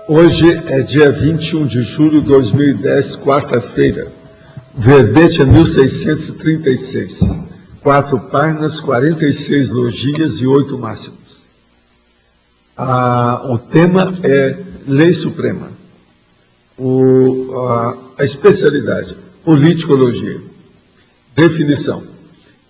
Hoje é dia 21 de julho de 2010, quarta-feira. Verbete é 1636. 4 páginas, 46 logias e 8 máximos. O tema é Lei Suprema. A especialidade, politicologia. Definição.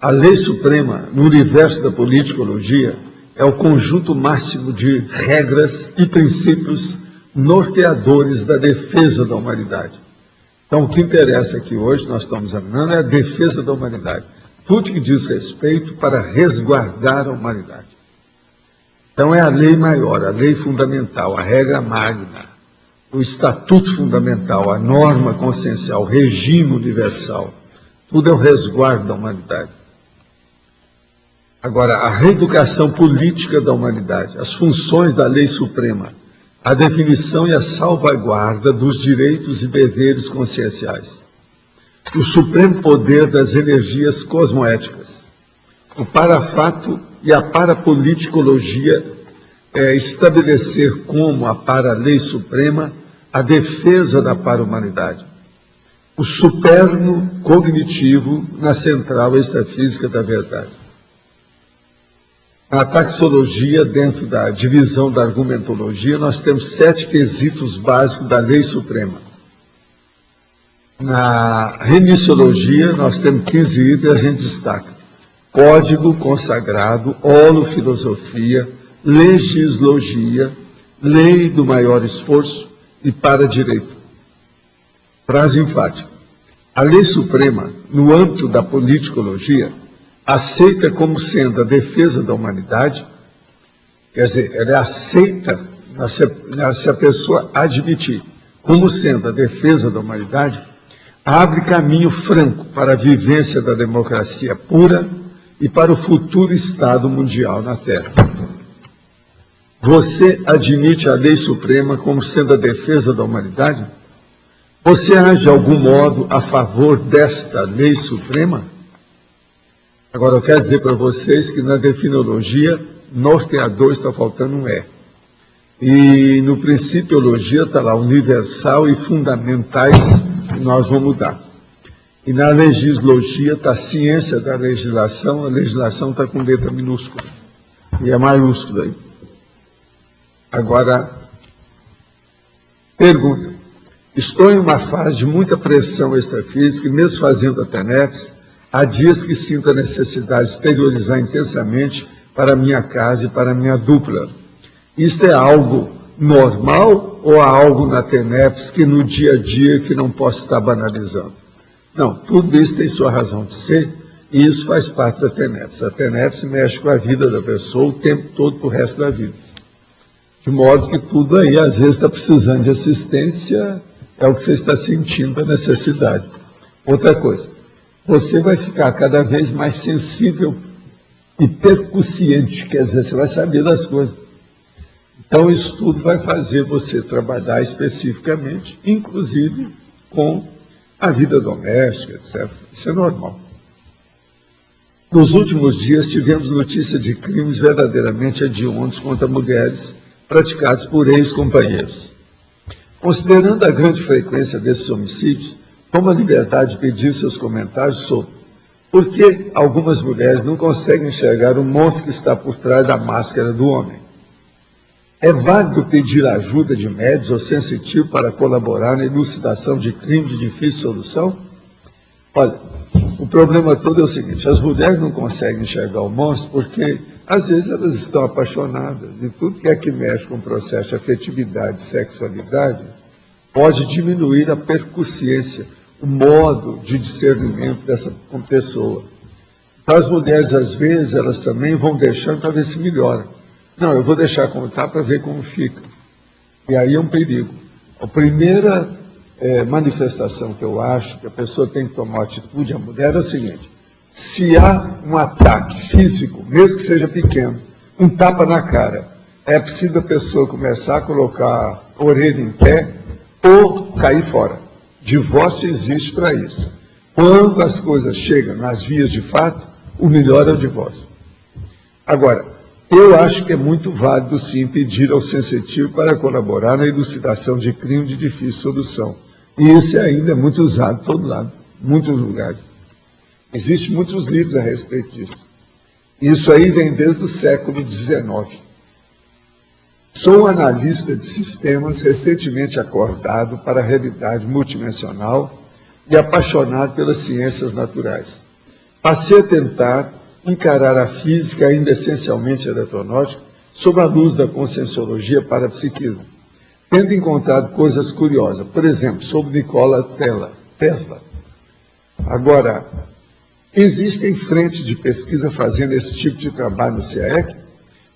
A Lei Suprema, no universo da politicologia, é o conjunto máximo de regras e princípios norteadores da defesa da humanidade. Então, o que interessa aqui hoje, nós estamos examinando, é a defesa da humanidade. Tudo que diz respeito para resguardar a humanidade. Então, é a lei maior, a lei fundamental, a regra magna, o estatuto fundamental, a norma consciencial, o regime universal. Tudo é o resguardo da humanidade. Agora, a reeducação política da humanidade, as funções da lei suprema, a definição e a salvaguarda dos direitos e deveres conscienciais, o supremo poder das energias cosmoéticas, o parafato e a parapoliticologia estabelecer como a para-lei suprema a defesa da para-humanidade, o superno cognitivo na central extrafísica da verdade. Na taxologia, dentro da divisão da argumentologia, nós temos 7 quesitos básicos da lei suprema. Na remissiologia, nós temos 15 itens e a gente destaca: código consagrado, holofilosofia, legislogia, lei do maior esforço e para-direito. Frase enfática. A lei suprema, no âmbito da politicologia, aceita como sendo a defesa da humanidade, quer dizer, ela é aceita, se a pessoa admitir, como sendo a defesa da humanidade, abre caminho franco para a vivência da democracia pura e para o futuro Estado mundial na Terra. Você admite a lei suprema como sendo a defesa da humanidade? Você age de algum modo a favor desta lei suprema? Agora, eu quero dizer para vocês que na definologia, norteador está faltando um E. E no principiologia está lá, universal e fundamentais, que nós vamos mudar. E na legislogia está a ciência da legislação, a legislação está com letra minúscula. E é maiúscula aí. Agora, pergunta. Estou em uma fase de muita pressão extrafísica e mesmo fazendo a TENEPS, há dias que sinto a necessidade de exteriorizar intensamente para a minha casa e para a minha dupla. Isto é algo normal ou há algo na TENEPS que no dia a dia que não posso estar banalizando? Não, tudo isso tem sua razão de ser e isso faz parte da TENEPS. A TENEPS mexe com a vida da pessoa o tempo todo para o resto da vida. De modo que tudo aí, às vezes, está precisando de assistência, é o que você está sentindo a necessidade. Outra coisa. Você vai ficar cada vez mais sensível e percussiente, quer dizer, você vai saber das coisas. Então, isso tudo vai fazer você trabalhar especificamente, inclusive com a vida doméstica, etc. Isso é normal. Nos últimos dias, tivemos notícia de crimes verdadeiramente hediondos contra mulheres praticados por ex-companheiros. Considerando a grande frequência desses homicídios, toma a liberdade de pedir seus comentários sobre por que algumas mulheres não conseguem enxergar o monstro que está por trás da máscara do homem. É válido pedir a ajuda de médios ou sensitivos para colaborar na elucidação de crimes de difícil solução? Olha, o problema todo é o seguinte, as mulheres não conseguem enxergar o monstro porque, às vezes, elas estão apaixonadas e tudo que é que mexe com o processo de afetividade e sexualidade pode diminuir a percussiência, o modo de discernimento dessa pessoa. Então, as mulheres, às vezes, elas também vão deixando para ver se melhora. Não, eu vou deixar como está para ver como fica. E aí é um perigo. A primeira manifestação que eu acho que a pessoa tem que tomar atitude, a mulher, é o seguinte: se há um ataque físico, mesmo que seja pequeno, um tapa na cara, é preciso a pessoa começar a colocar a orelha em pé ou cair fora. Divórcio existe para isso. Quando as coisas chegam nas vias de fato, o melhor é o divórcio. Agora, Eu acho que é muito válido, sim, pedir ao sensitivo para colaborar na elucidação de crime de difícil solução. E isso ainda é muito usado em todo lado, em muitos lugares. Existem muitos livros a respeito disso. Isso aí vem desde o século XIX. Sou um analista de sistemas recentemente acordado para a realidade multidimensional e apaixonado pelas ciências naturais. Passei a tentar encarar a física, ainda essencialmente eletronáutica, sob a luz da conscienciologia parapsiquismo, tendo encontrado coisas curiosas, por exemplo, sobre Nikola Tesla. Agora, existem frentes de pesquisa fazendo esse tipo de trabalho no CIEC?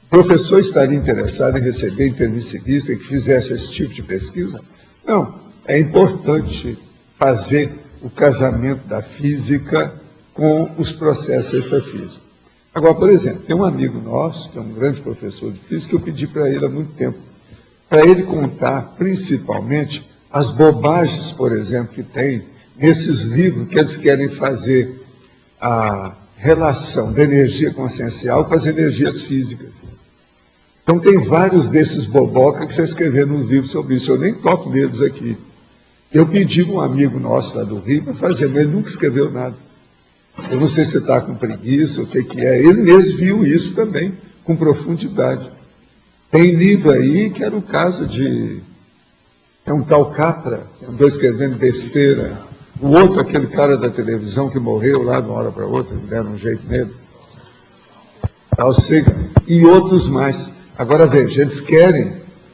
O professor estaria interessado em receber intermissivista que fizesse esse tipo de pesquisa? Não, é importante fazer o casamento da física com os processos extrafísicos. Agora, por exemplo, tem um amigo nosso, que é um grande professor de física, que eu pedi para ele há muito tempo, para ele contar, principalmente, as bobagens, por exemplo, que tem nesses livros que eles querem fazer a relação da energia consciencial com as energias físicas. Então, tem vários desses boboca que já escreveram uns livros sobre isso, eu nem toco neles aqui. Eu pedi a um amigo nosso lá do Rio para fazer, mas ele nunca escreveu nada. Eu não sei se está com preguiça, o que é. Ele mesmo viu isso também, com profundidade. Tem livro aí que era o caso de... É um tal Capra, que andou escrevendo besteira. O outro, aquele cara da televisão que morreu lá de uma hora para outra, deram um jeito nele. E outros mais. Agora, veja, eles querem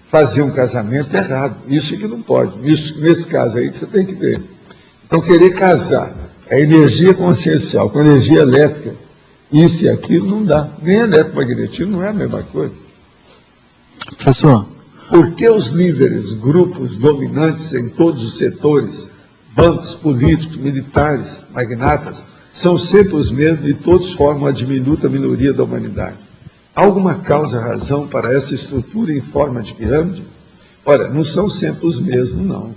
fazer um casamento errado. Isso que não pode. Isso, nesse caso aí que você tem que ver. Então, querer casar a energia consciencial com a energia elétrica, isso e aquilo não dá. Nem eletromagnetismo não é a mesma coisa. Professor. Porque os líderes, grupos dominantes em todos os setores, bancos, políticos, militares, magnatas, são sempre os mesmos e todos formam a diminuta minoria da humanidade. Há alguma causa, razão para essa estrutura em forma de pirâmide? Olha, não são sempre os mesmos, não.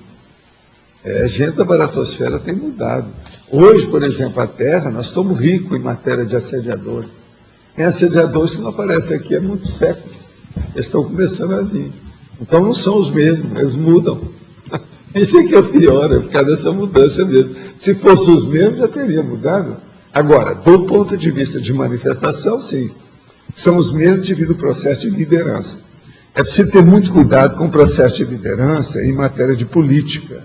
A gente da baratosfera tem mudado. Hoje, por exemplo, a Terra, nós estamos ricos em matéria de assediadores. Tem assediadores que não aparecem aqui há muitos séculos. Eles estão começando a vir. Então não são os mesmos, eles mudam. Isso é que é o pior, é por causa dessa mudança mesmo. Se fossem os mesmos, já teria mudado. Agora, do ponto de vista de manifestação, sim. São os mesmos devido ao processo de liderança. É preciso ter muito cuidado com o processo de liderança em matéria de política,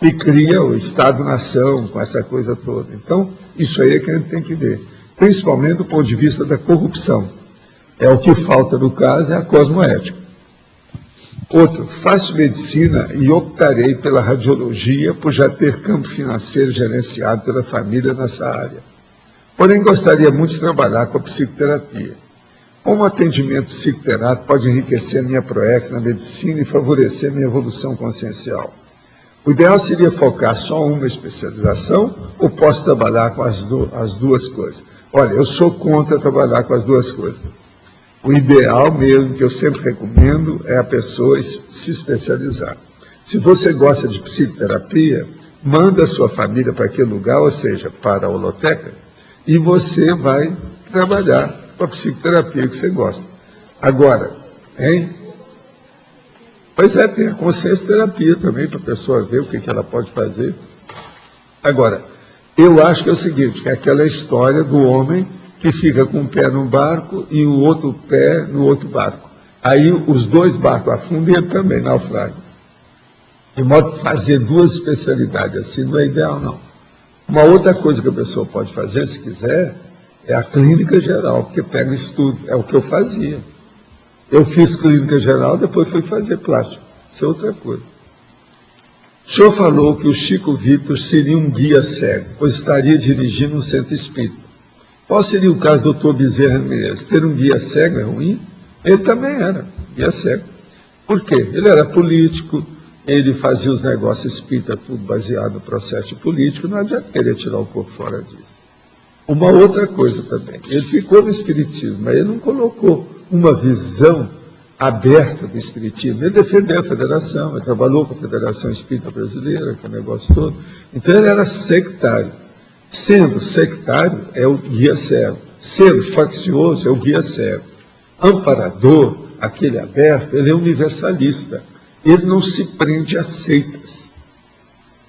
que cria o Estado-nação, com essa coisa toda. Então, isso aí é que a gente tem que ver. Principalmente do ponto de vista da corrupção. É o que falta no caso, é a cosmoética. Outro, faço medicina e optarei pela radiologia por já ter campo financeiro gerenciado pela família nessa área. Porém, gostaria muito de trabalhar com a psicoterapia. Como o atendimento psicoterápico pode enriquecer a minha proex na medicina e favorecer a minha evolução consciencial? O ideal seria focar só uma especialização ou posso trabalhar com as duas coisas? Olha, eu sou contra trabalhar com as duas coisas. O ideal mesmo, que eu sempre recomendo, é a pessoa se especializar. Se você gosta de psicoterapia, manda a sua família para aquele lugar, ou seja, para a holoteca, e você vai trabalhar com a psicoterapia que você gosta. Agora, hein? Pois é, tem a consciência terapia também, para a pessoa ver o que ela pode fazer. Agora, eu acho que é o seguinte, que é aquela história do homem que fica com um pé num barco e o outro pé no outro barco. Aí os dois barcos afundam e ele também naufraga. De modo que fazer duas especialidades assim não é ideal, não. Uma outra coisa que a pessoa pode fazer, se quiser, é a clínica geral, porque pega estudo. É o que eu fazia. Eu fiz clínica geral, depois fui fazer plástico. Isso é outra coisa. O senhor falou que o Chico Victor seria um guia cego, pois estaria dirigindo um centro espírita. Qual seria o caso do Dr. Bezerra Menezes? Ter um guia cego é ruim? Ele também era guia cego. Por quê? Ele era político, ele fazia os negócios espírita, tudo baseado no processo político, não adianta querer tirar o corpo fora disso. Uma outra coisa também, ele ficou no espiritismo, mas ele não colocou uma visão aberta do espiritismo. Ele defendeu a federação, ele trabalhou com a Federação Espírita Brasileira, que é o negócio todo. Então ele era sectário. Sendo sectário, é o guia cego. Sendo faccioso, é o guia cego. amparador, aquele aberto, ele é universalista. Ele não se prende a seitas.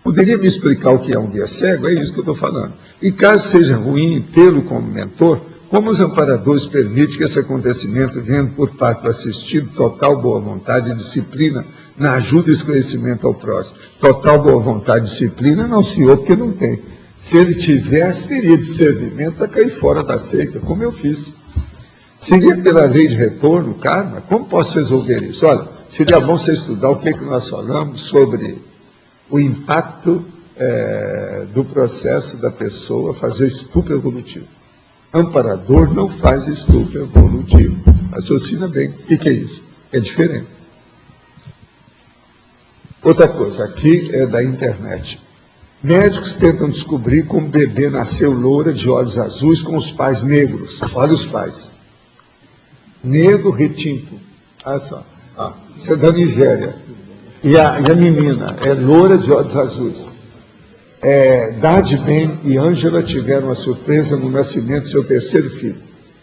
Poderia me explicar o que é um guia cego? É isso que eu estou falando. E caso seja ruim tê-lo como mentor, como os amparadores permitem que esse acontecimento venha por parte do assistido, total boa vontade e disciplina, na ajuda e esclarecimento ao próximo? Total boa vontade e disciplina não se ouve porque não tem. Se ele tivesse, teria discernimento para cair fora da seita, como eu fiz. Seria pela lei de retorno, karma? Como posso resolver isso? Olha, seria bom você estudar o que nós falamos sobre o impacto do processo da pessoa fazer estupro evolutivo. Amparador não faz estupro evolutivo. Raciocina bem. O que é isso? É diferente. Outra coisa, aqui é da internet. Médicos tentam descobrir como o bebê nasceu loura de olhos azuis com os pais negros. Olha os pais. Negro retinto. Olha só. Isso é da Nigéria. E a menina é loura de olhos azuis. Dade Ben e Ângela tiveram a surpresa no nascimento do seu terceiro filho.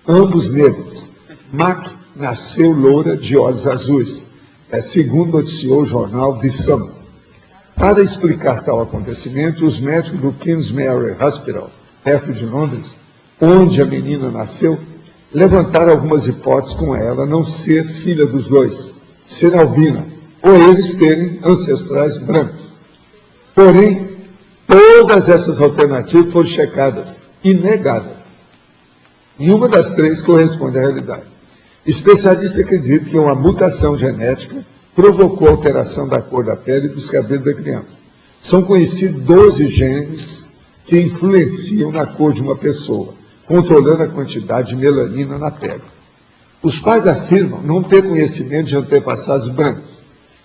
Ambos negros. Mac nasceu loura de olhos azuis. Segundo noticiou o jornal The Sun. Para explicar tal acontecimento, os médicos do King's Mary Hospital, perto de Londres, onde a menina nasceu, levantaram algumas hipóteses com ela não ser filha dos dois, ser albina, ou eles terem ancestrais brancos. Porém, todas essas alternativas foram checadas e negadas. Nenhuma das três corresponde à realidade. Especialistas acreditam que uma mutação genética provocou alteração da cor da pele e dos cabelos da criança. São conhecidos 12 genes que influenciam na cor de uma pessoa, controlando a quantidade de melanina na pele. Os pais afirmam não ter conhecimento de antepassados brancos.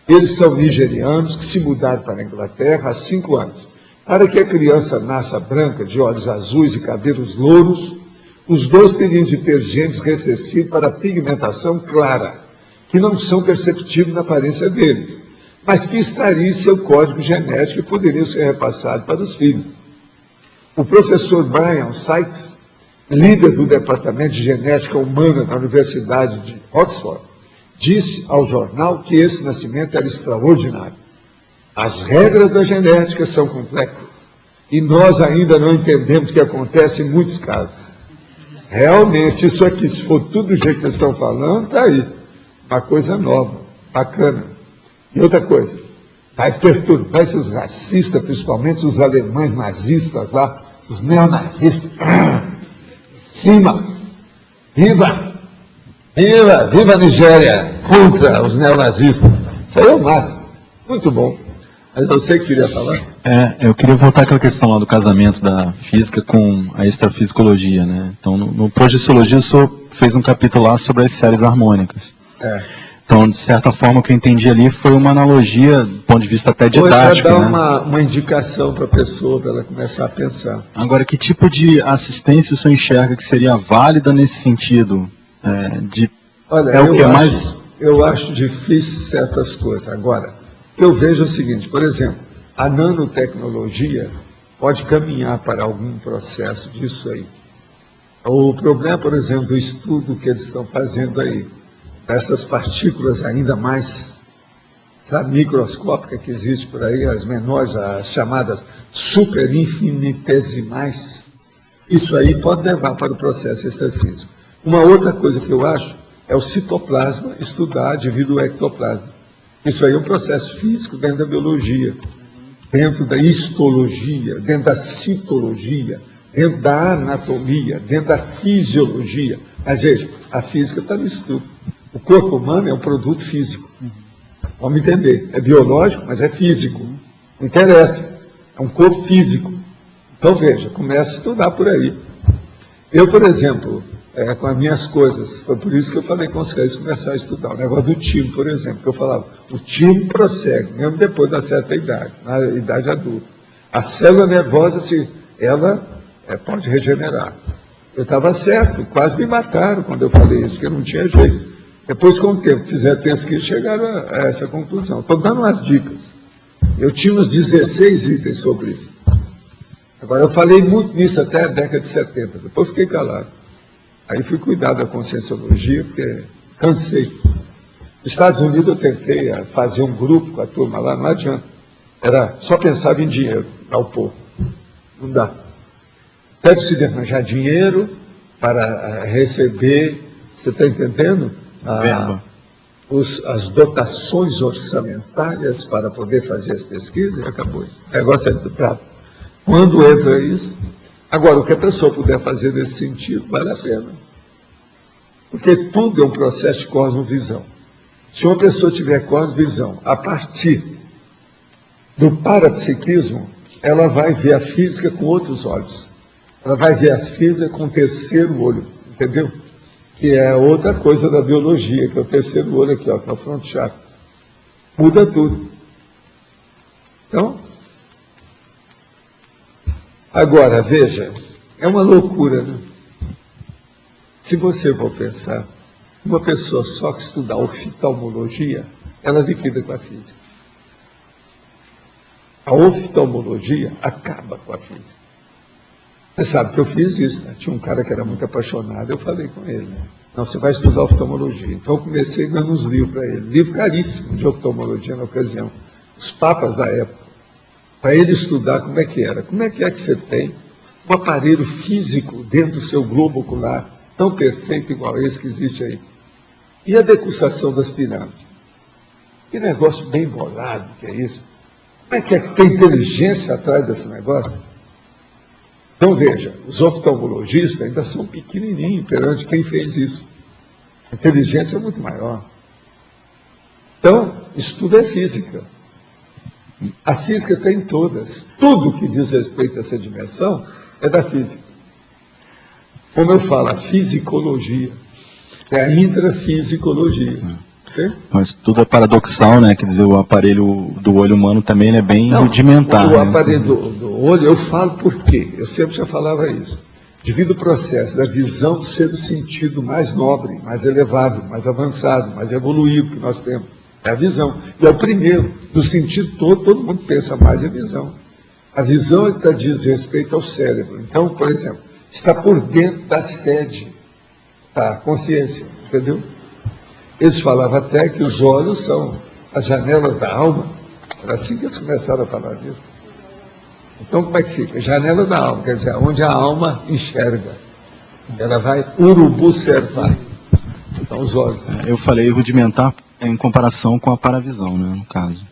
Eles são nigerianos que se mudaram para a Inglaterra há 5 anos. Para que a criança nasça branca, de olhos azuis e cabelos louros, os dois teriam de ter genes recessivos para pigmentação clara, que não são perceptíveis na aparência deles, mas que estaria em seu código genético e poderiam ser repassados para os filhos. O professor Brian Sykes, líder do Departamento de Genética Humana da Universidade de Oxford, disse ao jornal que esse nascimento era extraordinário. As regras da genética são complexas e nós ainda não entendemos o que acontece em muitos casos. Realmente, isso aqui, se for tudo do jeito que eles estão falando, está aí. Uma coisa nova, bacana. E outra coisa, vai perturbar esses racistas, principalmente os alemães nazistas lá, os neonazistas. Cima! Viva! Viva! Viva a Nigéria! Contra os neonazistas. Isso aí é o máximo. Muito bom. Mas você queria falar? Eu queria voltar àquela questão lá do casamento da física com a extrafisicologia, né? Então, no Progestiologia, o senhor fez um capítulo lá sobre as séries harmônicas. Então, de certa forma, o que eu entendi ali foi uma analogia, do ponto de vista até didático. Foi para dar uma indicação para a pessoa, para ela começar a pensar. Agora, que tipo de assistência o senhor enxerga que seria válida nesse sentido? Olha, eu acho difícil certas coisas. Agora, eu vejo o seguinte, por exemplo, a nanotecnologia pode caminhar para algum processo disso aí. O problema, por exemplo, do estudo que eles estão fazendo aí, dessas partículas ainda mais, microscópicas que existem por aí, as menores, as chamadas superinfinitesimais, isso aí pode levar para o processo extrafísico. Uma outra coisa que eu acho é o citoplasma estudar devido ao ectoplasma. Isso aí é um processo físico dentro da biologia, dentro da histologia, dentro da citologia, dentro da anatomia, dentro da fisiologia. Mas veja, a física está no estudo. O corpo humano é um produto físico. Vamos entender. É biológico, mas é físico. Não interessa. É um corpo físico. Então veja, começa a estudar por aí. Eu, por exemplo, com as minhas coisas, foi por isso que eu falei com os caras começar a estudar. O negócio do timo, por exemplo, que eu falava, o timo prossegue, mesmo depois da certa idade, na idade adulta. A célula nervosa, ela pode regenerar. Eu estava certo, quase me mataram quando eu falei isso, porque não tinha jeito. Depois, com o tempo, fizeram pesquisa e chegaram a essa conclusão. Estou dando umas dicas. Eu tinha uns 16 itens sobre isso. Agora, eu falei muito nisso até a década de 70, depois fiquei calado. Aí fui cuidar da conscienciologia, porque cansei. Nos Estados Unidos eu tentei fazer um grupo com a turma lá, não adianta. Só pensava em dinheiro, dar o povo. Não dá. Até precisa arranjar dinheiro para receber, você está entendendo? As dotações orçamentárias para poder fazer as pesquisas, e acabou. O negócio é do prato. Quando entra isso, agora, o que a pessoa puder fazer nesse sentido, vale a pena. Porque tudo é um processo de cosmovisão. Se uma pessoa tiver cosmovisão, a partir do parapsiquismo, ela vai ver a física com outros olhos. Ela vai ver a física com o terceiro olho, entendeu? Que é outra coisa da biologia, que é o terceiro olho aqui, ó, que é o fronto chakra. Muda tudo. Então, agora, veja, é uma loucura, né? Se você for pensar, uma pessoa só que estudar oftalmologia, ela liquida com a física. A oftalmologia acaba com a física. Você sabe que eu fiz isso, né? Tinha um cara que era muito apaixonado, eu falei com ele, né? Não, você vai estudar oftalmologia. Então eu comecei dando uns livros para ele, livro caríssimo de oftalmologia na ocasião, os papas da época, para ele estudar como é que era. Como é que você tem um aparelho físico dentro do seu globo ocular, tão perfeito igual esse que existe aí. E a decussação das pirâmides? Que negócio bem bolado que é isso. Como é que tem inteligência atrás desse negócio? Então, veja, os oftalmologistas ainda são pequenininhos perante quem fez isso. A inteligência é muito maior. Então, isso tudo é física. A física está em todas. Tudo que diz respeito a essa dimensão é da física. Como eu falo, a fisicologia. É a intrafisicologia. Mas tudo é paradoxal, né? Quer dizer, o aparelho do olho humano também é bem rudimentar. O aparelho do olho, eu falo por quê? Eu sempre já falava isso. Devido ao processo da visão ser o sentido mais nobre, mais elevado, mais avançado, mais evoluído que nós temos. É a visão. E é o primeiro. Do sentido todo mundo pensa mais em visão. A visão é que diz respeito ao cérebro. Então, por exemplo, está por dentro da sede da consciência, entendeu? Eles falavam até que os olhos são as janelas da alma. Era assim que eles começaram a falar disso. Então, como é que fica? Janela da alma, quer dizer, onde a alma enxerga. Ela vai urubu-servar. Então, os olhos. Eu falei rudimentar em comparação com a paravisão, né, no caso.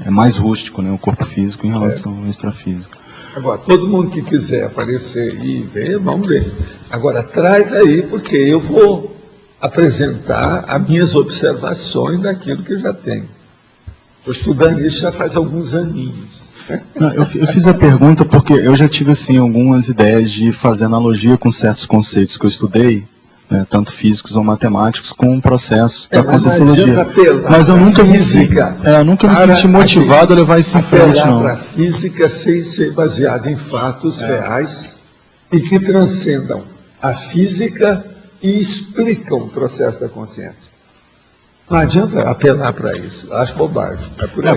É mais rústico, né, o corpo físico em relação ao extrafísico. Agora, todo mundo que quiser aparecer e ver, vamos ver. Agora, traz aí, porque eu vou apresentar as minhas observações daquilo que eu já tenho. Estou estudando isso já faz alguns aninhos. Não, eu fiz a pergunta porque eu já tive assim, algumas ideias de fazer analogia com certos conceitos que eu estudei, né, tanto físicos ou matemáticos, com o processo da conscienciologia. Mas eu nunca me senti motivado a levar isso em frente, não. Para a física sem ser baseada em fatos reais e que transcendam a física e explicam o processo da consciência. Não adianta apelar para isso, acho bobagem.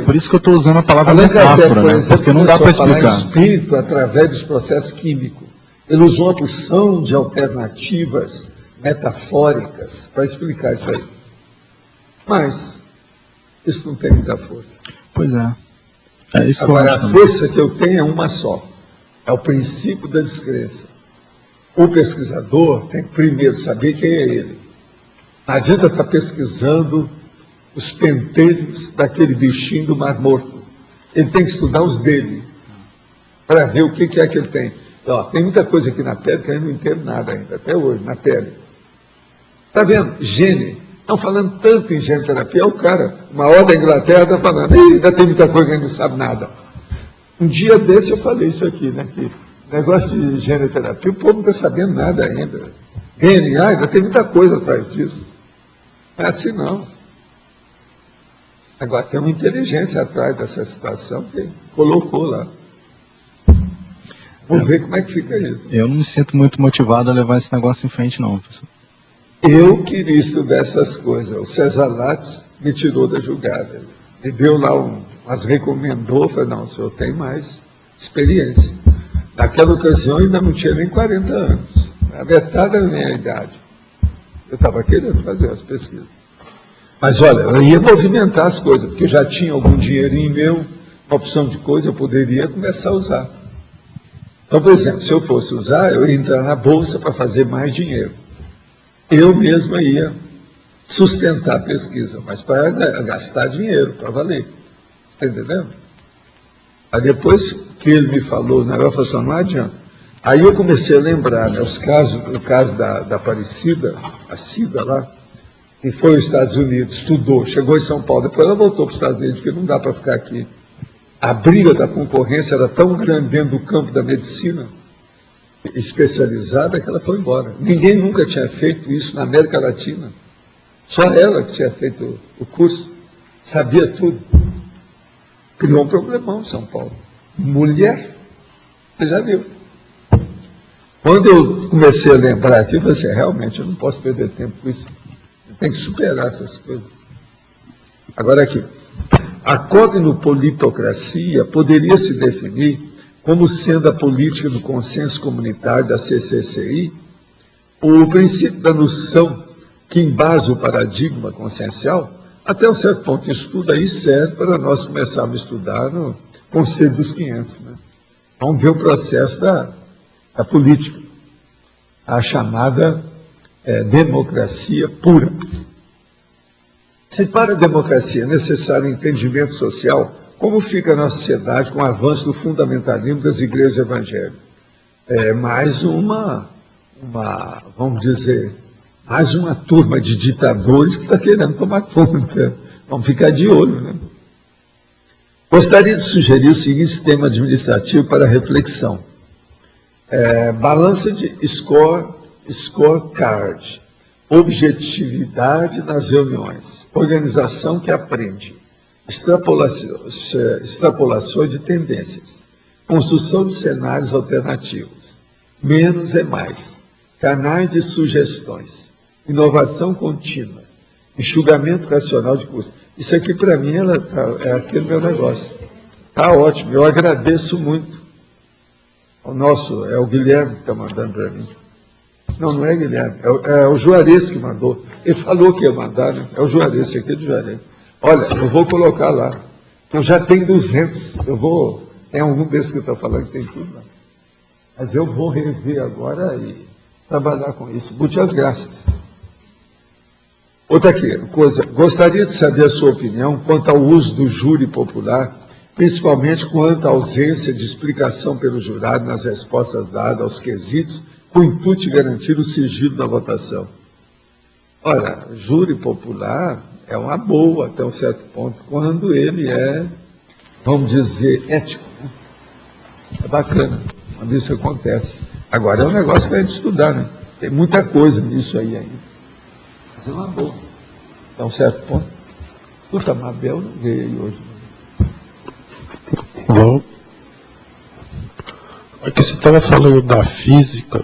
Por isso que eu estou usando a palavra metáfora, né? Porque não dá para explicar. Falar em espírito através dos processos químicos. Ele usou uma porção de alternativas metafóricas para explicar isso aí. Mas isso não tem muita força. Pois é. É isso. Agora, a força que eu tenho é uma só. É o princípio da descrença. O pesquisador tem que primeiro saber quem é ele. Não adianta estar pesquisando os pentelhos daquele bichinho do Mar Morto. Ele tem que estudar os dele, para ver o que é que ele tem. Ó, tem muita coisa aqui na pele que eu não entendo nada ainda, até hoje, na pele. Está vendo? Gene. Estão falando tanto em genoterapia, o cara, uma hora da Inglaterra, está falando, ainda tem muita coisa que a gente não sabe nada. Um dia desse eu falei isso aqui, né? Que negócio de genoterapia, o povo não está sabendo nada ainda. DNA, ainda tem muita coisa atrás disso. Não é assim, não. Agora, tem uma inteligência atrás dessa situação que colocou lá. Vamos ver como é que fica isso. Eu não me sinto muito motivado a levar esse negócio em frente, não, professor. Eu queria estudar essas coisas. O César Lattes me tirou da julgada. Me deu lá mas recomendou, falei, não, o senhor tem mais experiência. Naquela ocasião ainda não tinha nem 40 anos. a metade da minha idade. Eu estava querendo fazer as pesquisas. Mas, olha, eu ia movimentar as coisas, porque eu já tinha algum dinheirinho meu, uma opção de coisa, eu poderia começar a usar. Então, por exemplo, se eu fosse usar, eu ia entrar na bolsa para fazer mais dinheiro. Eu mesmo ia sustentar a pesquisa, mas para gastar dinheiro, para valer. Você está entendendo? Aí depois que ele me falou, o negócio falou assim, não adianta. Aí eu comecei a lembrar, né, o caso da Aparecida, a Cida lá, que foi aos Estados Unidos, estudou, chegou em São Paulo, depois ela voltou para os Estados Unidos, porque não dá para ficar aqui. A briga da concorrência era tão grande dentro do campo da medicina especializada que ela foi embora. Ninguém nunca tinha feito isso na América Latina. Só ela que tinha feito o curso, sabia tudo. Criou um problemão em São Paulo. Mulher, você já viu. Quando eu comecei a lembrar aqui, eu falei assim, realmente, eu não posso perder tempo com isso. Eu tenho que superar essas coisas. Agora aqui, a cognopolitocracia poderia se definir como sendo a política do consenso comunitário da CCCI, o princípio da noção que embasa o paradigma consciencial, até um certo ponto. Isso tudo aí serve para nós começarmos a estudar no Conselho dos 500. Né? Vamos ver o processo da política, a chamada democracia pura. Se para a democracia é necessário entendimento social, como fica a nossa sociedade com o avanço do fundamentalismo das igrejas evangélicas? É mais vamos dizer, mais uma turma de ditadores que está querendo tomar conta. Vamos ficar de olho, né? Gostaria de sugerir o seguinte sistema administrativo para reflexão. Balança de scorecard, objetividade nas reuniões, organização que aprende, extrapolações de tendências, construção de cenários alternativos, menos é mais, canais de sugestões, inovação contínua, enxugamento racional de custos. Isso aqui, para mim, é aquele meu negócio. Está ótimo, eu agradeço muito. É o Guilherme que está mandando para mim. Não é Guilherme, é o Juarez que mandou. Ele falou que ia mandar, né? É o Juarez, esse aqui é do Juarez. Olha, eu vou colocar lá. Eu já tenho 200. Tem algum desses que eu estou falando que tem tudo lá. Mas eu vou rever agora e trabalhar com isso. Muitas graças. Outra coisa, gostaria de saber a sua opinião quanto ao uso do júri popular, principalmente quanto à ausência de explicação pelo jurado nas respostas dadas aos quesitos, com o intuito de garantir o sigilo da votação. Ora, júri popular é uma boa, até um certo ponto, quando ele é, vamos dizer, ético. Né? É bacana quando isso acontece. Agora é um negócio para a gente estudar, né? Tem muita coisa nisso aí ainda. Mas é uma boa. Até um certo ponto. Puta, Mabel não veio aí hoje. Bom, aqui você estava falando da física,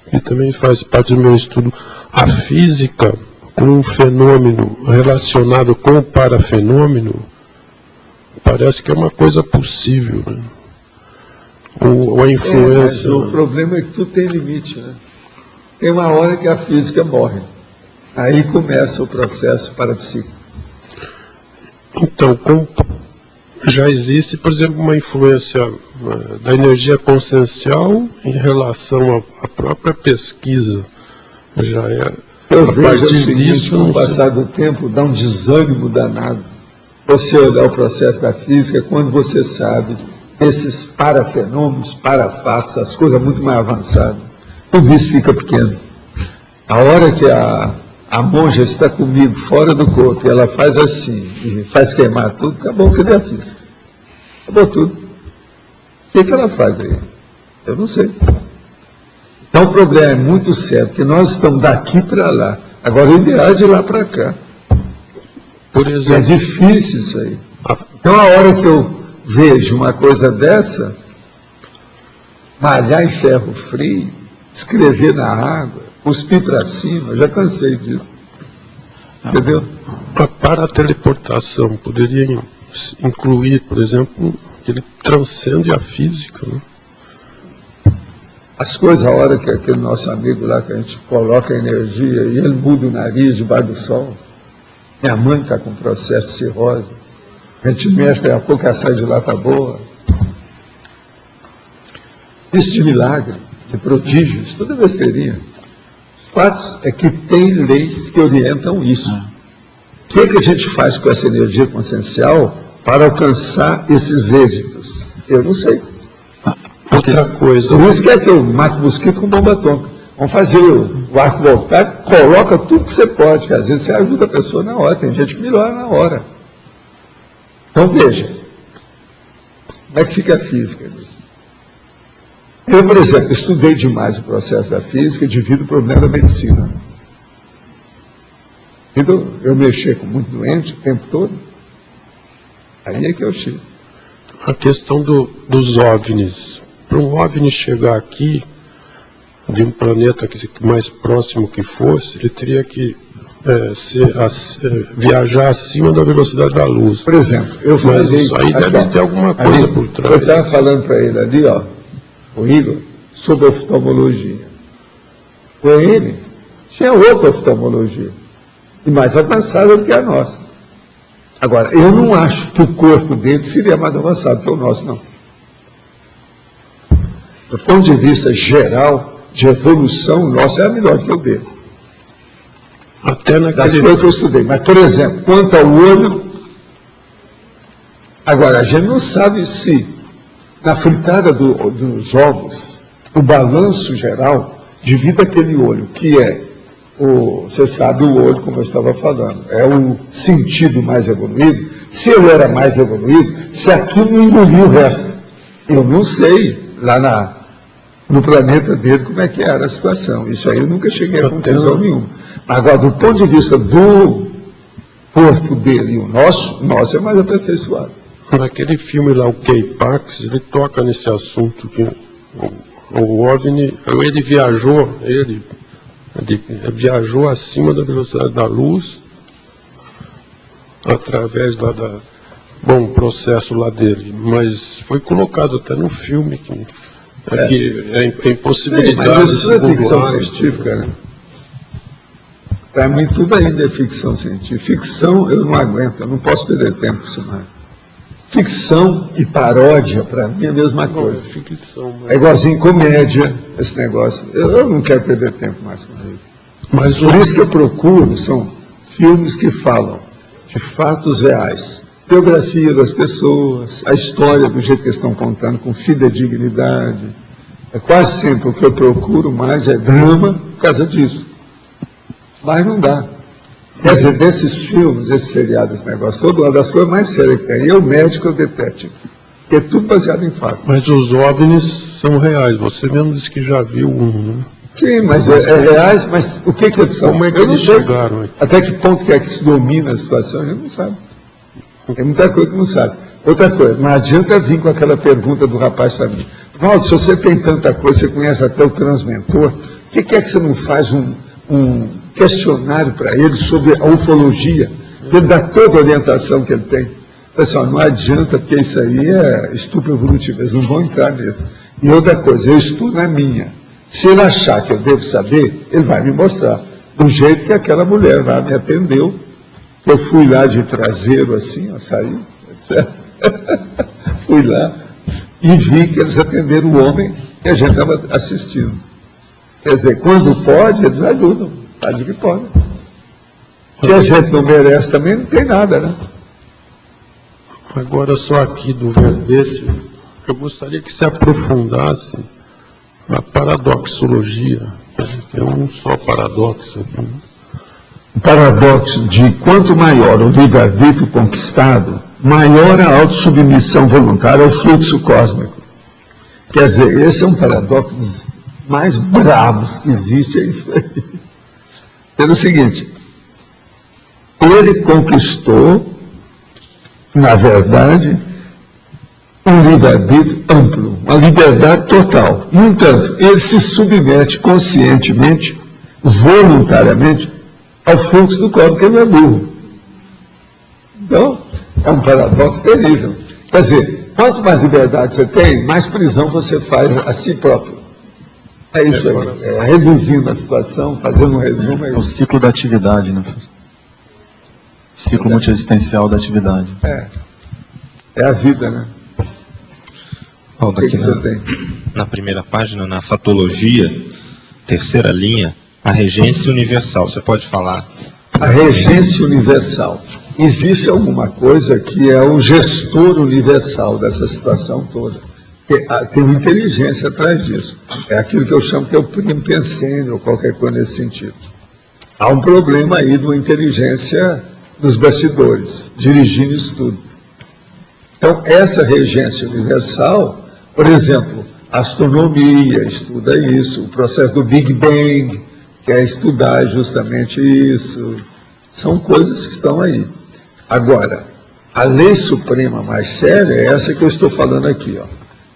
que também faz parte do meu estudo. A física, com um fenômeno relacionado com o parafenômeno, parece que é uma coisa possível, né? Ou a influência... Mas o problema é que tudo tem limite, né? Tem uma hora que a física morre. Aí começa o processo parapsíquico. Então, já existe, por exemplo, uma influência da energia consciencial em relação à própria pesquisa. Já é... Eu vejo o seguinte, com o passar do tempo, dá um desânimo danado. Você olhar o processo da física, quando você sabe esses parafenômenos, parafatos, as coisas muito mais avançadas, tudo isso fica pequeno. A hora que a monja está comigo fora do corpo e ela faz assim, e faz queimar tudo, acabou o que eu fiz. Acabou tudo. O que ela faz aí? Eu não sei. Então o problema é muito sério, porque nós estamos daqui para lá. Agora o ideal é de lá para cá. Por exemplo, é difícil isso aí. Então a hora que eu vejo uma coisa dessa, malhar em ferro frio, escrever na água, cuspir para cima, eu já cansei disso. Entendeu? A parateleportação poderia incluir, por exemplo, que ele transcende a física, né? As coisas, a hora que aquele nosso amigo lá, que a gente coloca energia e ele muda o nariz debaixo do sol. Minha mãe está com processo de cirrose. A gente mexe, daqui a pouco ela sai de lá, está boa. Isso de milagre, de prodígios, tudo é besteirinha. Os fatos é que tem leis que orientam isso. O que é que a gente faz com essa energia consciencial para alcançar esses êxitos? Eu não sei. Outra coisa. Por isso que é que eu mato mosquito com bomba atômica. Vamos fazer o arco voltaico, coloca tudo que você pode, que às vezes você ajuda a pessoa na hora, tem gente que melhora na hora. Então veja, como é que fica a física nisso? Eu, por exemplo, estudei demais o processo da física devido ao problema da medicina. Então, eu mexer com muito doente o tempo todo, aí é que eu X. A questão dos OVNIs. Para um OVNI chegar aqui, de um planeta mais próximo que fosse, ele teria que viajar acima da velocidade da luz. Por exemplo, eu falei... Mas isso aí deve ter alguma coisa por trás. Eu estava falando para ele ali, ó, o Igor, sobre oftalmologia. Com ele, tinha outra oftalmologia, e mais avançada do que a nossa. Agora, eu não acho que o corpo dele seria mais avançado que o nosso, não. Do ponto de vista geral, de evolução, o nosso é melhor que o dele. Até naquele... Das coisas que eu estudei. Mas, por exemplo, quanto ao olho, agora, a gente não sabe se, na fritada dos ovos, o balanço geral, devido àquele olho, que é, você sabe, o olho, como eu estava falando, é o sentido mais evoluído. Se ele era mais evoluído, se aquilo não engoliu o resto. Eu não sei, lá no planeta dele, como é que era a situação. Isso aí eu nunca cheguei a conclusão nenhuma. Agora, do ponto de vista do corpo dele e o nosso é mais aperfeiçoado. Naquele filme lá, o K-Pax, ele toca nesse assunto que o OVNI, ele viajou acima da velocidade da luz, através bom, processo lá dele, mas foi colocado até no filme que é impossibilidade. Mas isso é ficção científica, né? Para mim tudo ainda é ficção científica. Ficção eu não aguento, eu não posso perder tempo com isso mais. Ficção e paródia, para mim, é a mesma coisa. É igualzinho comédia, esse negócio. Eu não quero perder tempo mais com isso. Por isso que eu procuro, são filmes que falam de fatos reais. Biografia das pessoas, a história do jeito que eles estão contando, com fidedignidade. É quase sempre o que eu procuro mais, é drama, por causa disso. Mas não dá. Quer dizer, desses filmes, esse seriado, esse negócio todo, uma das coisas mais sérias que tem, eu médico, eu detetive. Porque é tudo baseado em fato. Mas os OVNIs são reais, você mesmo disse que já viu um, né? Sim, mas é reais, mas o que eles são? Como é que eles chegaram aqui? Até que ponto que é que se domina a situação, a gente não sabe. Tem muita coisa que não sabe. Outra coisa, não adianta vir com aquela pergunta do rapaz para mim. Valdo, se você tem tanta coisa, você conhece até o transmentor, por que é que você não faz um questionário para ele sobre a ufologia? Ele dá toda a orientação que ele tem. Pessoal, não adianta, porque isso aí é estupro evolutivo, eles não vão entrar nisso. E outra coisa, eu estudo na minha. Se ele achar que eu devo saber, ele vai me mostrar. Do jeito que aquela mulher lá me atendeu, eu fui lá de traseiro assim, ó, saí, fui lá e vi que eles atenderam o homem que a gente estava assistindo. Quer dizer, quando pode, eles ajudam, fazem o que podem. Se a gente não merece também, não tem nada, né? Agora, só aqui do verbete, eu gostaria que se aprofundasse na paradoxologia. Tem um só paradoxo aqui, né? O paradoxo de quanto maior o livre-arbítrio conquistado, maior a autossubmissão voluntária ao fluxo cósmico. Quer dizer, esse é um paradoxo dos mais bravos que existe, é isso aí. Pelo seguinte, ele conquistou, na verdade, um livre-arbítrio amplo, uma liberdade total. No entanto, ele se submete conscientemente, voluntariamente, ao fluxo do corpo, que ele é burro. Então, é um paradoxo terrível. Quer dizer, quanto mais liberdade você tem, mais prisão você faz a si próprio. É isso aí, reduzindo a situação, fazendo um resumo. É o ciclo da atividade, né? Ciclo multiexistencial da atividade. É a vida, né? Paulo, aqui na primeira página, na fatologia, terceira linha, a regência universal. Você pode falar? A regência universal. Existe alguma coisa que é o gestor universal dessa situação toda. Tem uma inteligência atrás disso. É aquilo que eu chamo que é o primo pensando, ou qualquer coisa nesse sentido. Há um problema aí de uma inteligência dos bastidores, dirigindo isso tudo. Então, essa regência universal, por exemplo, a astronomia estuda isso, o processo do Big Bang, que é estudar justamente isso. São coisas que estão aí. Agora, a lei suprema mais séria é essa que eu estou falando aqui, ó.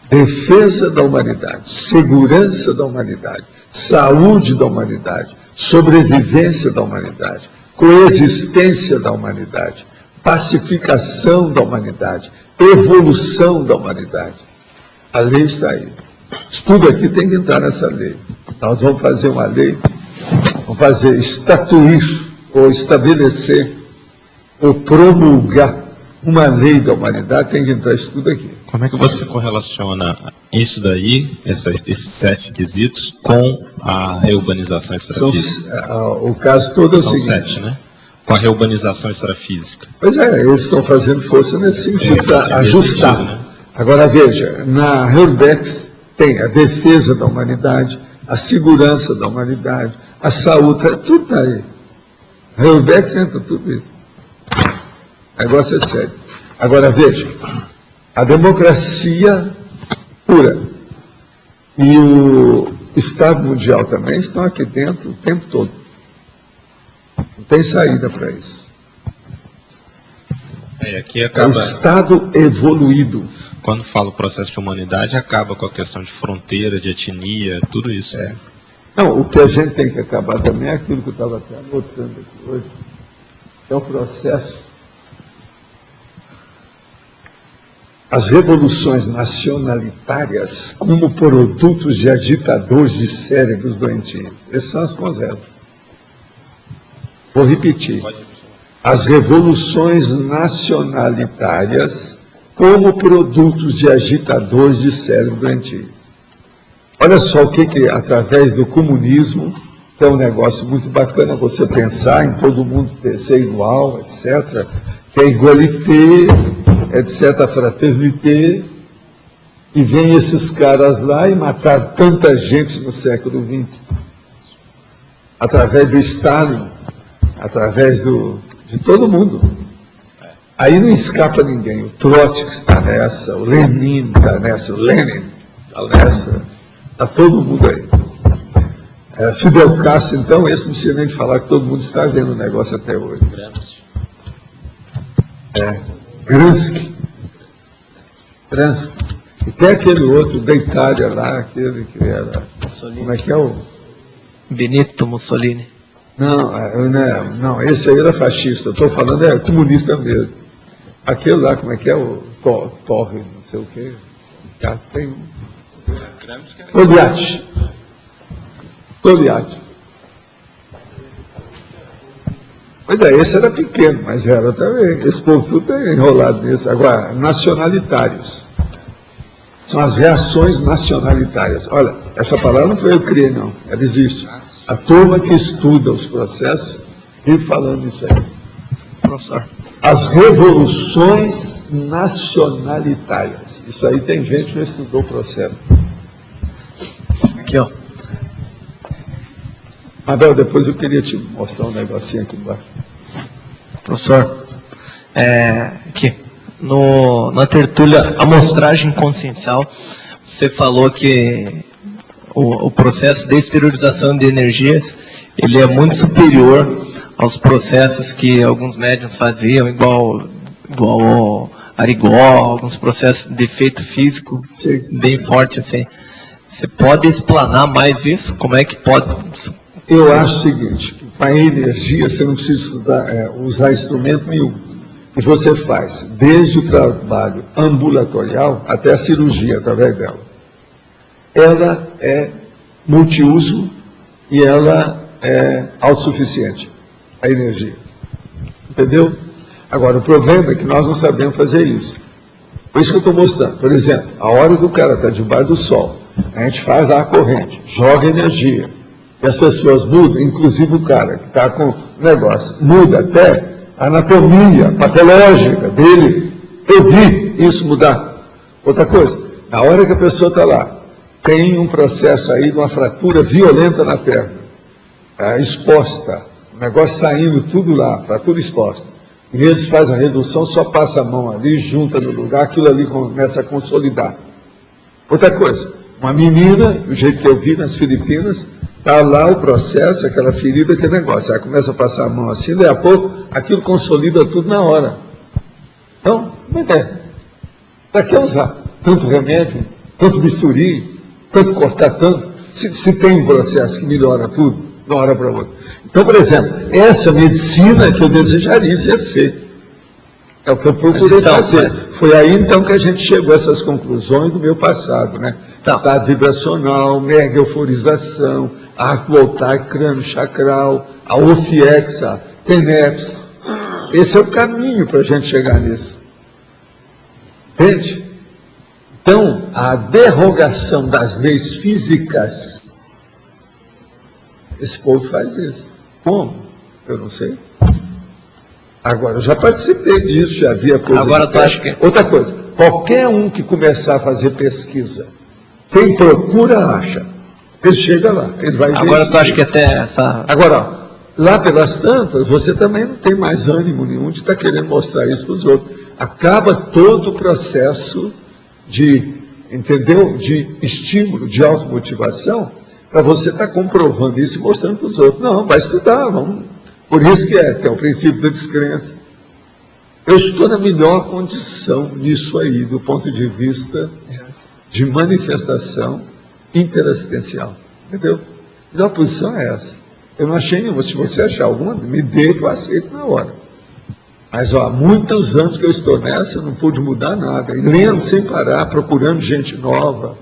Defesa da humanidade, segurança da humanidade, saúde da humanidade, sobrevivência da humanidade, coexistência da humanidade, pacificação da humanidade, evolução da humanidade. A lei está aí. Tudo aqui tem que entrar nessa lei. Nós vamos fazer uma lei, vamos fazer estatuir ou estabelecer ou promulgar uma lei da humanidade, tem que entrar isso tudo aqui. Como é que você correlaciona isso daí, esses 7 quesitos, com a reurbanização extrafísica? O caso todo é o seguinte. São 7, né? Com a reurbanização extrafísica. Pois é, eles estão fazendo força nesse sentido, para ajustar. Sentido, né? Agora veja, na Reurbex tem a defesa da humanidade, a segurança da humanidade, a saúde, tudo está aí. A Reurbex entra tudo isso. O negócio é sério. Agora veja, a democracia pura e o Estado Mundial também estão aqui dentro o tempo todo. Não tem saída para isso. Aqui acaba... É o Estado evoluído. Quando fala o processo de humanidade, acaba com a questão de fronteira, de etnia, tudo isso. Não, o que a gente tem que acabar também é aquilo que eu estava até anotando aqui hoje, é o processo. As revoluções nacionalitárias como produtos de agitadores de cérebros doentios. Essas são as conservas. Vou repetir. As revoluções nacionalitárias como produtos de agitadores de cérebro doentio. Olha só o que através do comunismo, que é um negócio muito bacana você pensar em todo mundo ser igual, etc., que é igualité, etc., fraternité, e vem esses caras lá e matar tanta gente no século XX. Através do Stalin, através de todo mundo. Aí não escapa ninguém. O Trotsky está nessa, o Lenin está nessa, o Lenin está nessa, está todo mundo aí. Fidel Castro, então, esse não precisa nem falar que todo mundo está vendo o negócio até hoje. Gramsci. E tem aquele outro da Itália lá, aquele que era... Mussolini. Como é que é o... Benito Mussolini. Não, esse aí era fascista. Estou falando comunista mesmo. Aquele lá, como é que é o Torre, não sei o quê. Tem Togliatti. Pois esse era pequeno, mas era também. Esse povo tudo é enrolado nisso. Agora, nacionalitários. São as reações nacionalitárias. Olha, essa palavra não foi eu que criei, não. Ela existe. A turma que estuda os processos vive falando isso aí. Professor. As revoluções nacionalitárias. Isso aí tem gente que já estudou o processo. Aqui, ó. Abel, depois eu queria te mostrar um negocinho aqui embaixo. Professor, aqui, na tertúlia Amostragem Consciencial, você falou que o processo de exteriorização de energias, ele é muito superior aos processos que alguns médiuns faziam, igual o Arigó, alguns processos de efeito físico. Sim. Bem forte assim. Você pode explanar mais isso? Como é que pode... Eu acho o seguinte, que para energia você não precisa estudar, usar instrumento nenhum. E você faz desde o trabalho ambulatorial até a cirurgia através dela. Ela é multiuso e ela é autossuficiente, a energia. Entendeu? Agora, o problema é que nós não sabemos fazer isso. Por isso que eu estou mostrando. Por exemplo, a hora que o cara está debaixo do sol, a gente faz lá a corrente, joga energia, e as pessoas mudam, inclusive o cara que está com o negócio, muda até a anatomia patológica dele. Eu vi isso mudar. Outra coisa, na hora que a pessoa está lá, tem um processo aí de uma fratura violenta na perna, exposta, o negócio saindo tudo lá, fratura exposta. E eles fazem a redução, só passa a mão ali, junta no lugar, aquilo ali começa a consolidar. Outra coisa, uma menina, do jeito que eu vi nas Filipinas, está lá o processo, aquela ferida, aquele negócio. Aí começa a passar a mão assim, daí a pouco, aquilo consolida tudo na hora. Então, como é que é? Para que usar tanto remédio, tanto bisturi, tanto cortar tanto, se tem um processo que melhora tudo, de uma hora para outra? Então, por exemplo, essa medicina que eu desejaria exercer, é o que eu procurei fazer. Foi aí, então, que a gente chegou a essas conclusões do meu passado, né? Estado vibracional, mega euforização, arco voltaico, crânio chacral, a OFIEX, a TENEPS. Esse é o caminho para a gente chegar nisso. Entende? Então, a derrogação das leis físicas, esse povo faz isso. Como? Eu não sei. Agora, eu já participei disso, já havia coisa. Agora tu acha que... Outra coisa, qualquer um que começar a fazer pesquisa, quem procura, acha. Ele chega lá, ele vai ver. Agora tu acha que até essa... Agora, lá pelas tantas, você também não tem mais ânimo nenhum de estar querendo mostrar isso para os outros. Acaba todo o processo de, entendeu? De estímulo, de automotivação, para você estar comprovando isso e mostrando para os outros. Não, vai estudar, vamos. Por isso que é o princípio da descrença. Eu estou na melhor condição nisso aí, do ponto de vista de manifestação interassistencial. Entendeu? A melhor posição é essa. Eu não achei nenhuma. Se você achar alguma, me dê que eu aceito na hora. Mas há muitos anos que eu estou nessa, eu não pude mudar nada. E lendo sem parar, procurando gente nova,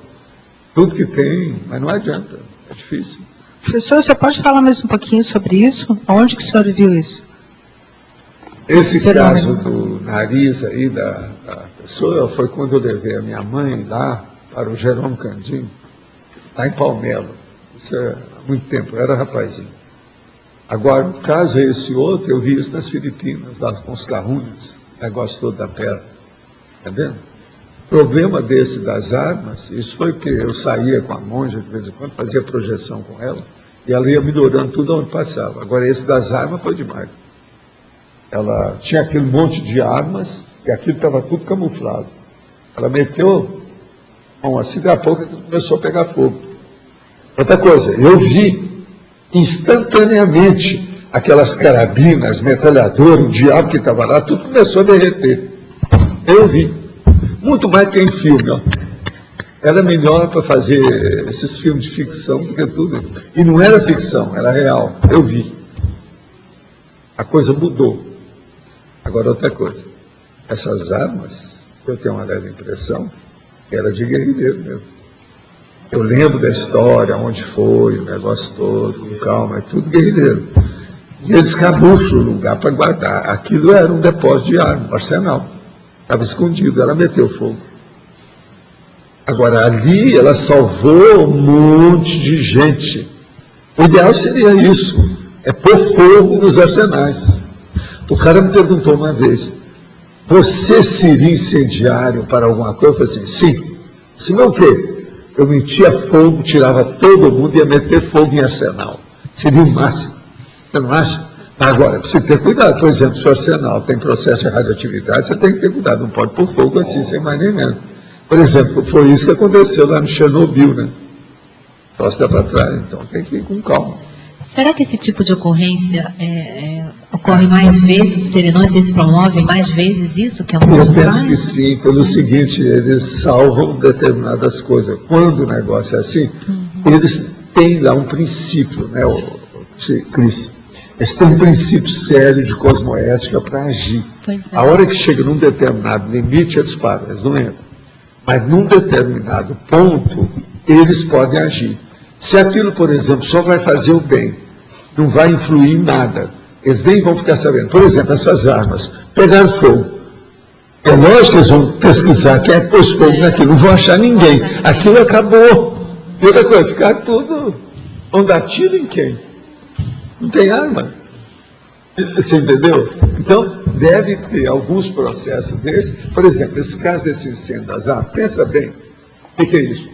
tudo que tem, mas não adianta, é difícil. Professor, você pode falar mais um pouquinho sobre isso? Onde que o senhor viu isso? Esse caso do nariz aí da pessoa foi quando eu levei a minha mãe lá para o Jerônimo Candim, lá em Palmelo. Isso é há muito tempo, eu era rapazinho. Agora, o caso é esse outro, eu vi isso nas Filipinas, lá com os carrunas, negócio todo da perna. Entendendo? O problema desse das armas, isso foi que eu saía com a monja de vez em quando, fazia projeção com ela, e ela ia melhorando tudo onde passava. Agora, esse das armas foi demais. Ela tinha aquele monte de armas, e aquilo estava tudo camuflado. Ela meteu a mão assim, daí a pouco aquilo começou a pegar fogo. Outra coisa, eu vi instantaneamente aquelas carabinas, metralhadoras, o diabo que estava lá, tudo começou a derreter. Eu vi. Muito mais que em filme, ó. Era melhor para fazer esses filmes de ficção do que tudo. E não era ficção, era real. Eu vi. A coisa mudou. Agora, outra coisa. Essas armas, eu tenho uma leve impressão, que era de guerrilheiro mesmo. Eu lembro da história, onde foi, o negócio todo, com calma, é tudo guerrilheiro. E eles camuflam o lugar para guardar. Aquilo era um depósito de arma, um arsenal. Estava escondido, ela meteu fogo. Agora, ali ela salvou um monte de gente. O ideal seria isso, é pôr fogo nos arsenais. O cara me perguntou uma vez, você seria incendiário para alguma coisa? Eu falei assim, sim. Assim, mas o quê? Eu metia fogo, tirava todo mundo e ia meter fogo em arsenal. Seria o máximo. Você não acha? Agora, precisa ter cuidado. Por exemplo, se o arsenal tem processo de radioatividade, você tem que ter cuidado. Não pode pôr fogo assim, sem mais nem menos. Por exemplo, foi isso que aconteceu lá no Chernobyl, né? Posso dar para trás, então tem que ir com calma. Será que esse tipo de ocorrência ocorre mais vezes, os serenões eles promovem mais vezes isso que é um Eu penso que sim, pelo seguinte, eles salvam determinadas coisas. Quando o negócio é assim, eles têm lá um princípio, né, Cris? Eles têm um princípio sério de cosmoética para agir. A hora que chega num determinado limite, eles param, eles não entram. Mas num determinado ponto, eles podem agir. Se aquilo, por exemplo, só vai fazer o bem, não vai influir em nada, eles nem vão ficar sabendo. Por exemplo, essas armas pegaram fogo. É lógico que eles vão pesquisar quem é que pôs fogo naquilo, não vão achar ninguém. Aquilo acabou. E outra coisa, ficar tudo. Vão dar tiro em quem? Não tem arma. Você entendeu? Então, deve ter alguns processos desses. Por exemplo, esse caso desse incêndio das armas, pensa bem. O que é isso?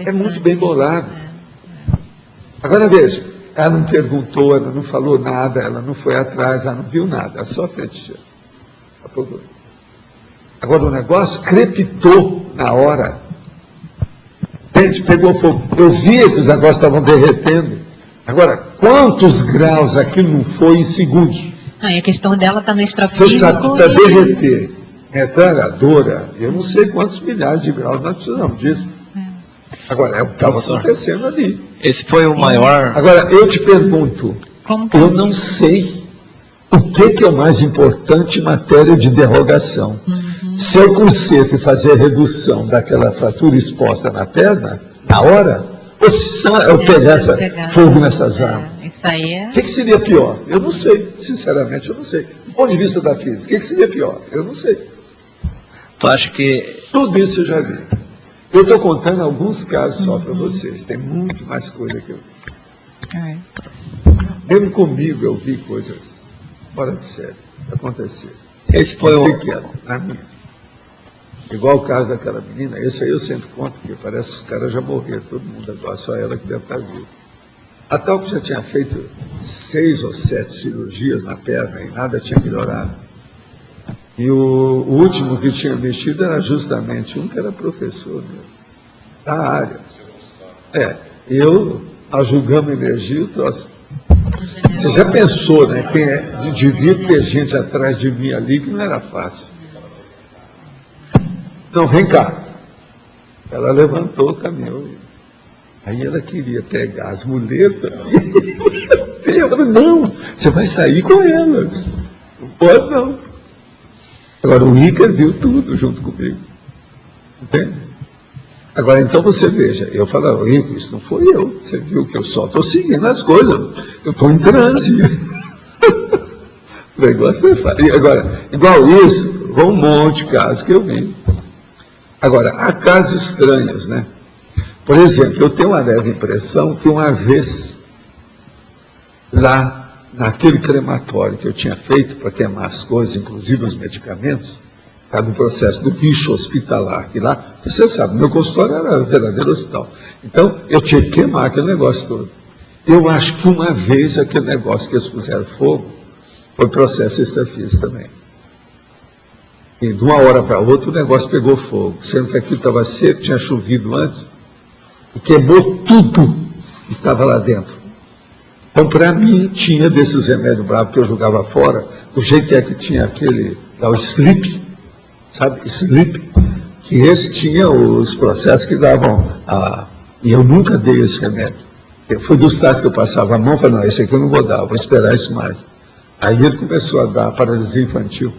É muito bem bolado. Agora veja, ela não perguntou, ela não falou nada, ela não foi atrás, ela não viu nada, ela só fez. Agora o negócio crepitou na hora. Gente, pegou fogo. Eu via que os negócios estavam derretendo. Agora, quantos graus aquilo não foi em segundos? E a questão dela está no extrafísico. Você sabe que para derreter metralhadora, eu não sei quantos milhares de graus nós precisamos disso. Agora, é o que estava acontecendo ali. Esse foi o maior... Agora, eu te pergunto, eu não sei o que é o mais importante em matéria de derrogação. Se eu conserto e fazer a redução daquela fratura exposta na perna, na hora, ou se eu pegar fogo nessas armas. Isso aí é... O que seria pior? Eu não sei, sinceramente eu não sei. Do ponto de vista da física, o que seria pior? Eu não sei. Tu acha que... Tudo isso eu já vi. Eu estou contando alguns casos só para vocês, tem muito mais coisa que eu vi. Mesmo comigo eu vi coisas fora de série acontecer. Esse foi o... pequeno, na minha. Igual o caso daquela menina, esse aí eu sempre conto, porque parece que os caras já morreram, todo mundo agora, só ela que deve estar viva. A tal que já tinha feito 6 ou 7 cirurgias na perna e nada tinha melhorado. E o último que tinha mexido era justamente um que era professor da área. Nós julgamos energia e o troço. Você já pensou, né? Devia ter gente atrás de mim ali que não era fácil. Não, vem cá. Ela levantou o caminhão. Aí ela queria pegar as muletas. Eu falei, não, você vai sair com elas. Não pode, não. Agora, o Iker viu tudo junto comigo. Entende? Agora, então você veja, eu falo, Iker, isso não foi eu. Você viu que eu só estou seguindo as coisas. Eu estou em transe. O negócio é fácil. Agora, igual isso, um monte de casos que eu vi. Agora, há casos estranhos, né? Por exemplo, eu tenho uma leve impressão que uma vez, lá naquele crematório que eu tinha feito para queimar as coisas, inclusive os medicamentos, por causa do processo do bicho hospitalar, que lá, você sabe, meu consultório era um verdadeiro hospital. Então, eu tinha que queimar aquele negócio todo. Eu acho que uma vez aquele negócio que eles puseram fogo, foi processo extrafísico também. E de uma hora para outra o negócio pegou fogo, sendo que aquilo estava seco, tinha chovido antes, e queimou tudo que estava lá dentro. Então, para mim, tinha desses remédios bravos que eu jogava fora, do jeito que tinha aquele, lá, o slip, sabe, slip, que esse tinha os processos que davam e eu nunca dei esse remédio. Foi dos tais que eu passava a mão e falei, não, esse aqui eu não vou dar, vou esperar isso mais. Aí ele começou a dar paralisia infantil.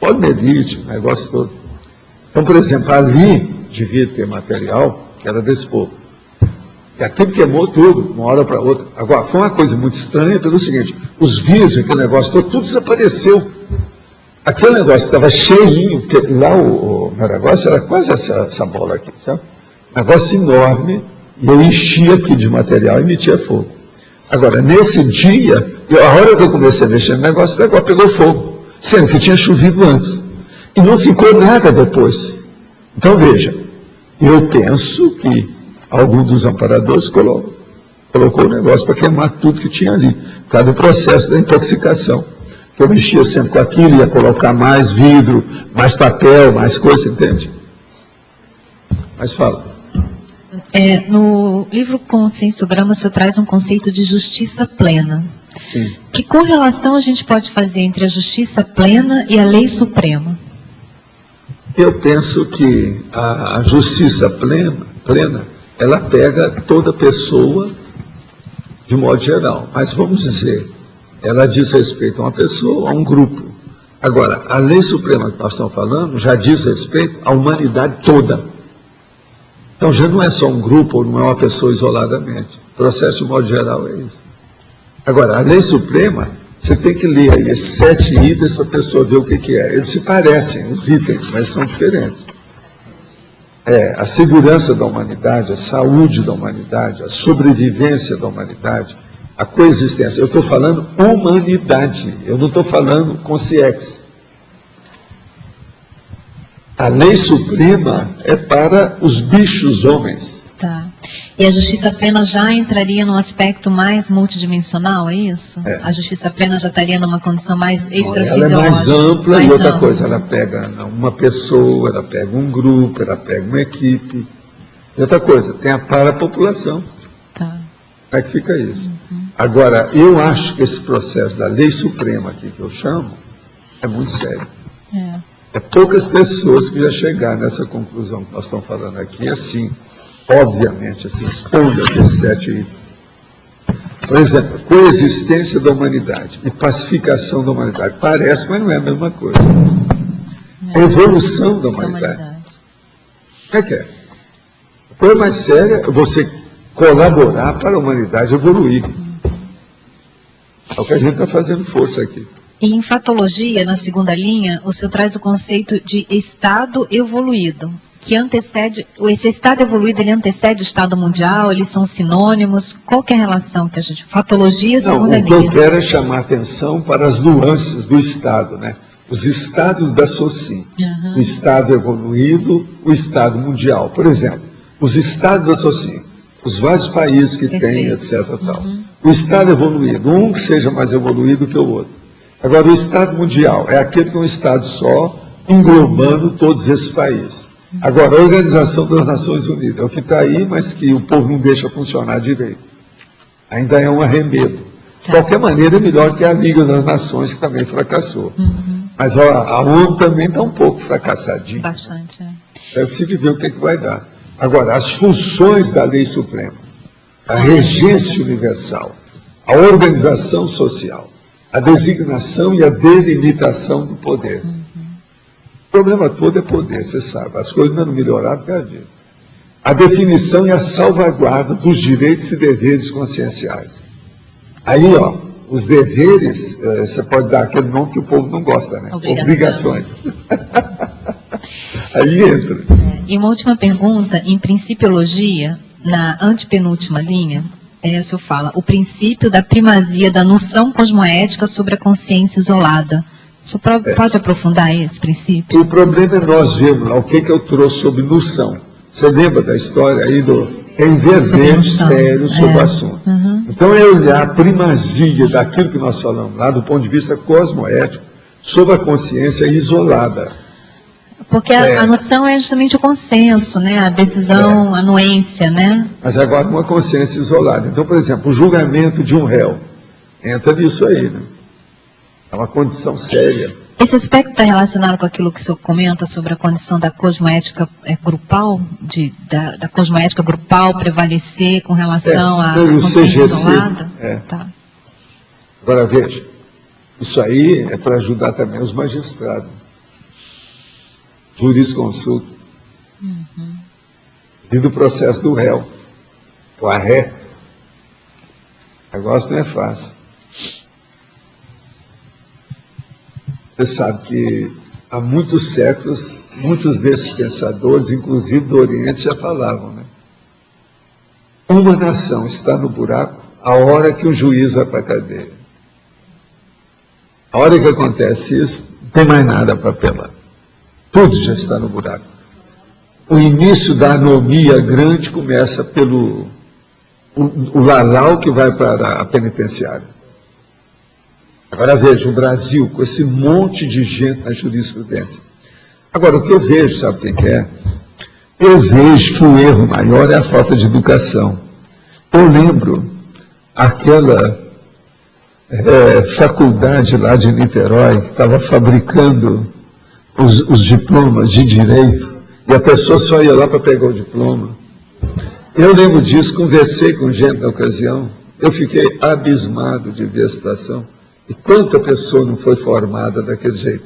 Pode medir, o negócio todo. Então, por exemplo, ali devia ter material que era desse povo. E aquilo queimou tudo, uma hora para outra. Agora, foi uma coisa muito estranha pelo seguinte, os vírus, aquele negócio todo, tudo desapareceu. Aquele negócio estava cheinho, lá o meu negócio era quase essa bola aqui, sabe? Um negócio enorme, e eu enchia aqui de material e metia fogo. Agora, nesse dia, a hora que eu comecei a mexer no negócio, o negócio pegou fogo, sendo que tinha chovido antes. E não ficou nada depois. Então, veja, eu penso que algum dos amparadores colocou o negócio para queimar tudo que tinha ali, por causa do processo da intoxicação. Que eu mexia sempre com aquilo, ia colocar mais vidro, mais papel, mais coisa, entende? Mas fala. No livro Conscienciograma, o senhor traz um conceito de justiça plena. Sim. Que correlação a gente pode fazer entre a justiça plena e a lei suprema? Eu penso que a justiça plena, ela pega toda pessoa de modo geral. Mas vamos dizer, ela diz respeito a uma pessoa, a um grupo. Agora, a lei suprema que nós estamos falando já diz respeito à humanidade toda. Então já não é só um grupo, ou não é uma pessoa isoladamente. O processo, de modo geral, é isso. Agora, a lei suprema, você tem que ler aí esses 7 itens para a pessoa ver o que é. Eles se parecem, os itens, mas são diferentes. A segurança da humanidade, a saúde da humanidade, a sobrevivência da humanidade, a coexistência. Eu estou falando humanidade, eu não estou falando consciência. A lei suprema é para os bichos homens. Tá. E a justiça plena já entraria num aspecto mais multidimensional, é isso? A justiça plena já estaria numa condição mais extrafisiológica. Ela é mais ampla e outra coisa, ela pega uma pessoa, ela pega um grupo, ela pega uma equipe. E outra coisa, tem a parapopulação. Tá. Como é que fica isso? Agora, eu acho que esse processo da lei suprema aqui que eu chamo é muito sério. É poucas pessoas que já chegaram nessa conclusão que nós estamos falando aqui, assim, obviamente, assim, expondo esses 7 itens. Por exemplo, coexistência da humanidade e pacificação da humanidade. Parece, mas não é a mesma coisa. Evolução da humanidade. Como é que é? A coisa mais séria é você colaborar para a humanidade evoluir. É o que a gente está fazendo força aqui. E em fatologia, na segunda linha, o senhor traz o conceito de estado evoluído, que antecede, esse estado evoluído, ele antecede o estado mundial, eles são sinônimos, qual que é a relação que a gente... Fatologia, segunda linha. O que eu quero é chamar a atenção para as nuances do estado, né? Os estados da SOCIM. O estado evoluído, o estado mundial. Por exemplo, os estados da SOCIM, os vários países que têm, etc. Tal. O estado evoluído, um que seja mais evoluído que o outro. Agora, o estado mundial é aquele que é um estado só, englobando todos esses países. Agora, a Organização das Nações Unidas é o que está aí, mas que o povo não deixa funcionar direito. Ainda é um arremedo. De qualquer maneira, é melhor que a Liga das Nações, que também fracassou. Mas a ONU também está um pouco fracassadinha. Bastante, É preciso ver o que vai dar. Agora, as funções da lei suprema, a regência universal, a organização social, a designação e a delimitação do poder. O problema todo é poder, você sabe. As coisas não melhoraram por causa disso. A definição e a salvaguarda dos direitos e deveres conscienciais. Aí, ó, os deveres, você pode dar aquele nome que o povo não gosta, né? Obrigações. Aí entra. E uma última pergunta, em Principiologia, na antepenúltima linha, o senhor fala, o princípio da primazia da noção cosmoética sobre a consciência isolada. O senhor pode aprofundar esse princípio? O problema é nós vermos lá o que eu trouxe sobre noção. Você lembra da história aí do enverder sério sobre o assunto? Então é olhar a primazia daquilo que nós falamos lá do ponto de vista cosmoético sobre a consciência isolada. Porque a noção é justamente o consenso, né? A decisão, a anuência, né? Mas agora uma consciência isolada. Então, por exemplo, o julgamento de um réu entra nisso aí, né? É uma condição séria. Esse aspecto está relacionado com aquilo que o senhor comenta sobre a condição da cosmoética grupal, da cosmoética grupal prevalecer com relação à consciência isolada? Tá. Agora veja, isso aí é para ajudar também os magistrados. Jurisconsulta. E do processo do réu. O arré. O negócio não é fácil. Você sabe que há muitos séculos, muitos desses pensadores, inclusive do Oriente, já falavam, né? Uma nação está no buraco a hora que o juiz vai para a cadeia. A hora que acontece isso, não tem mais nada para apelar. Tudo já está no buraco. O início da anomia grande começa pelo o lalau que vai para a penitenciária. Agora veja, o Brasil, com esse monte de gente na jurisprudência. Agora, o que eu vejo, sabe quem que é? Eu vejo que o erro maior é a falta de educação. Eu lembro aquela faculdade lá de Niterói, que estava fabricando os diplomas de direito, e a pessoa só ia lá para pegar o diploma. Eu lembro disso, conversei com gente na ocasião, eu fiquei abismado de ver a situação. E quanta pessoa não foi formada daquele jeito?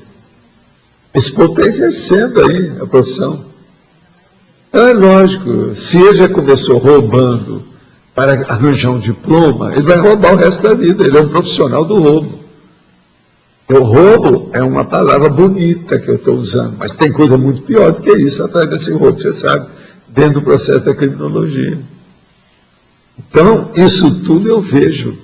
Esse povo está exercendo aí a profissão. Então é lógico, se ele já começou roubando para arranjar um diploma, ele vai roubar o resto da vida, ele é um profissional do roubo. O roubo é uma palavra bonita que eu estou usando, mas tem coisa muito pior do que isso atrás desse roubo, você sabe, dentro do processo da criminologia. Então, isso tudo eu vejo.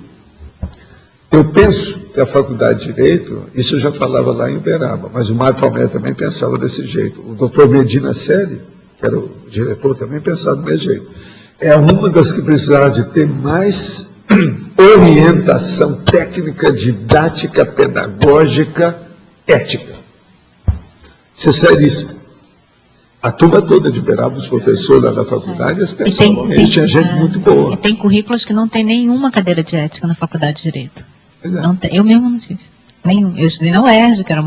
Eu penso que a Faculdade de Direito, isso eu já falava lá em Uberaba, mas o Mário Palmeira também pensava desse jeito. O doutor Medina Selle, que era o diretor, também pensava do mesmo jeito. É uma das que precisava de ter mais orientação técnica, didática, pedagógica, ética. Isso é seríssimo. A turma toda de Uberaba, os professores lá da faculdade, eles pensavam, tinha gente muito boa. E tem currículos que não tem nenhuma cadeira de ética na Faculdade de Direito. Não tem, eu mesmo não tive. Eu estudei na UERJ, que era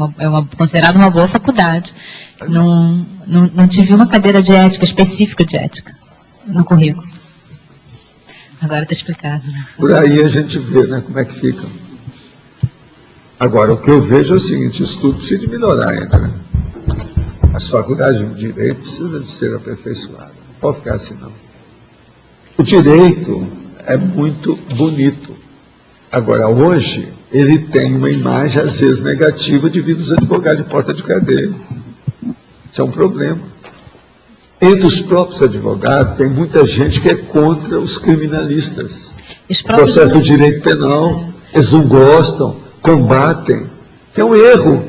considerada uma boa faculdade. Não tive uma cadeira de ética, específica de ética, no currículo. Agora está explicado. Por aí a gente vê, né, como é que fica. Agora, o que eu vejo é o seguinte, isso tudo precisa de melhorar ainda, né? As faculdades de direito precisam de ser aperfeiçoadas. Não pode ficar assim, não. O direito é muito bonito. Agora, hoje, ele tem uma imagem, às vezes, negativa devido aos advogados de porta de cadeia. Isso é um problema. Entre os próprios advogados, tem muita gente que é contra os criminalistas. O processo do direito penal, eles não gostam, combatem. É um erro.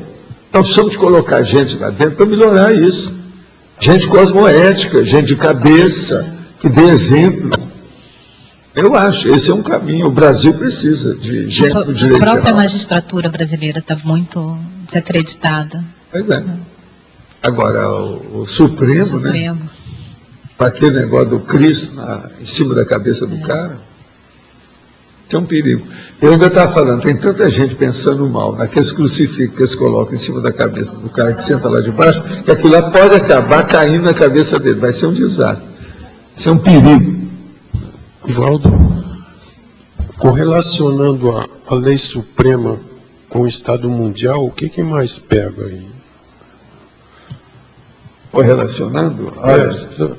Nós precisamos de colocar gente lá dentro para melhorar isso. Gente cosmoética, gente de cabeça, que dê exemplo. Eu acho, esse é um caminho. O Brasil precisa de gente do direito penal. A própria magistratura brasileira está muito desacreditada. Pois é. Agora, o Supremo, né? Para aquele negócio do Cristo em cima da cabeça do cara, isso é um perigo. Eu ainda estava falando, tem tanta gente pensando mal naqueles crucifixos que eles colocam em cima da cabeça do cara que senta lá de baixo, que aquilo lá pode acabar caindo na cabeça dele. Vai ser um desastre. Isso é um perigo. Ivaldo, correlacionando a lei suprema com o Estado Mundial, o que mais pega aí? Correlacionando? Olha,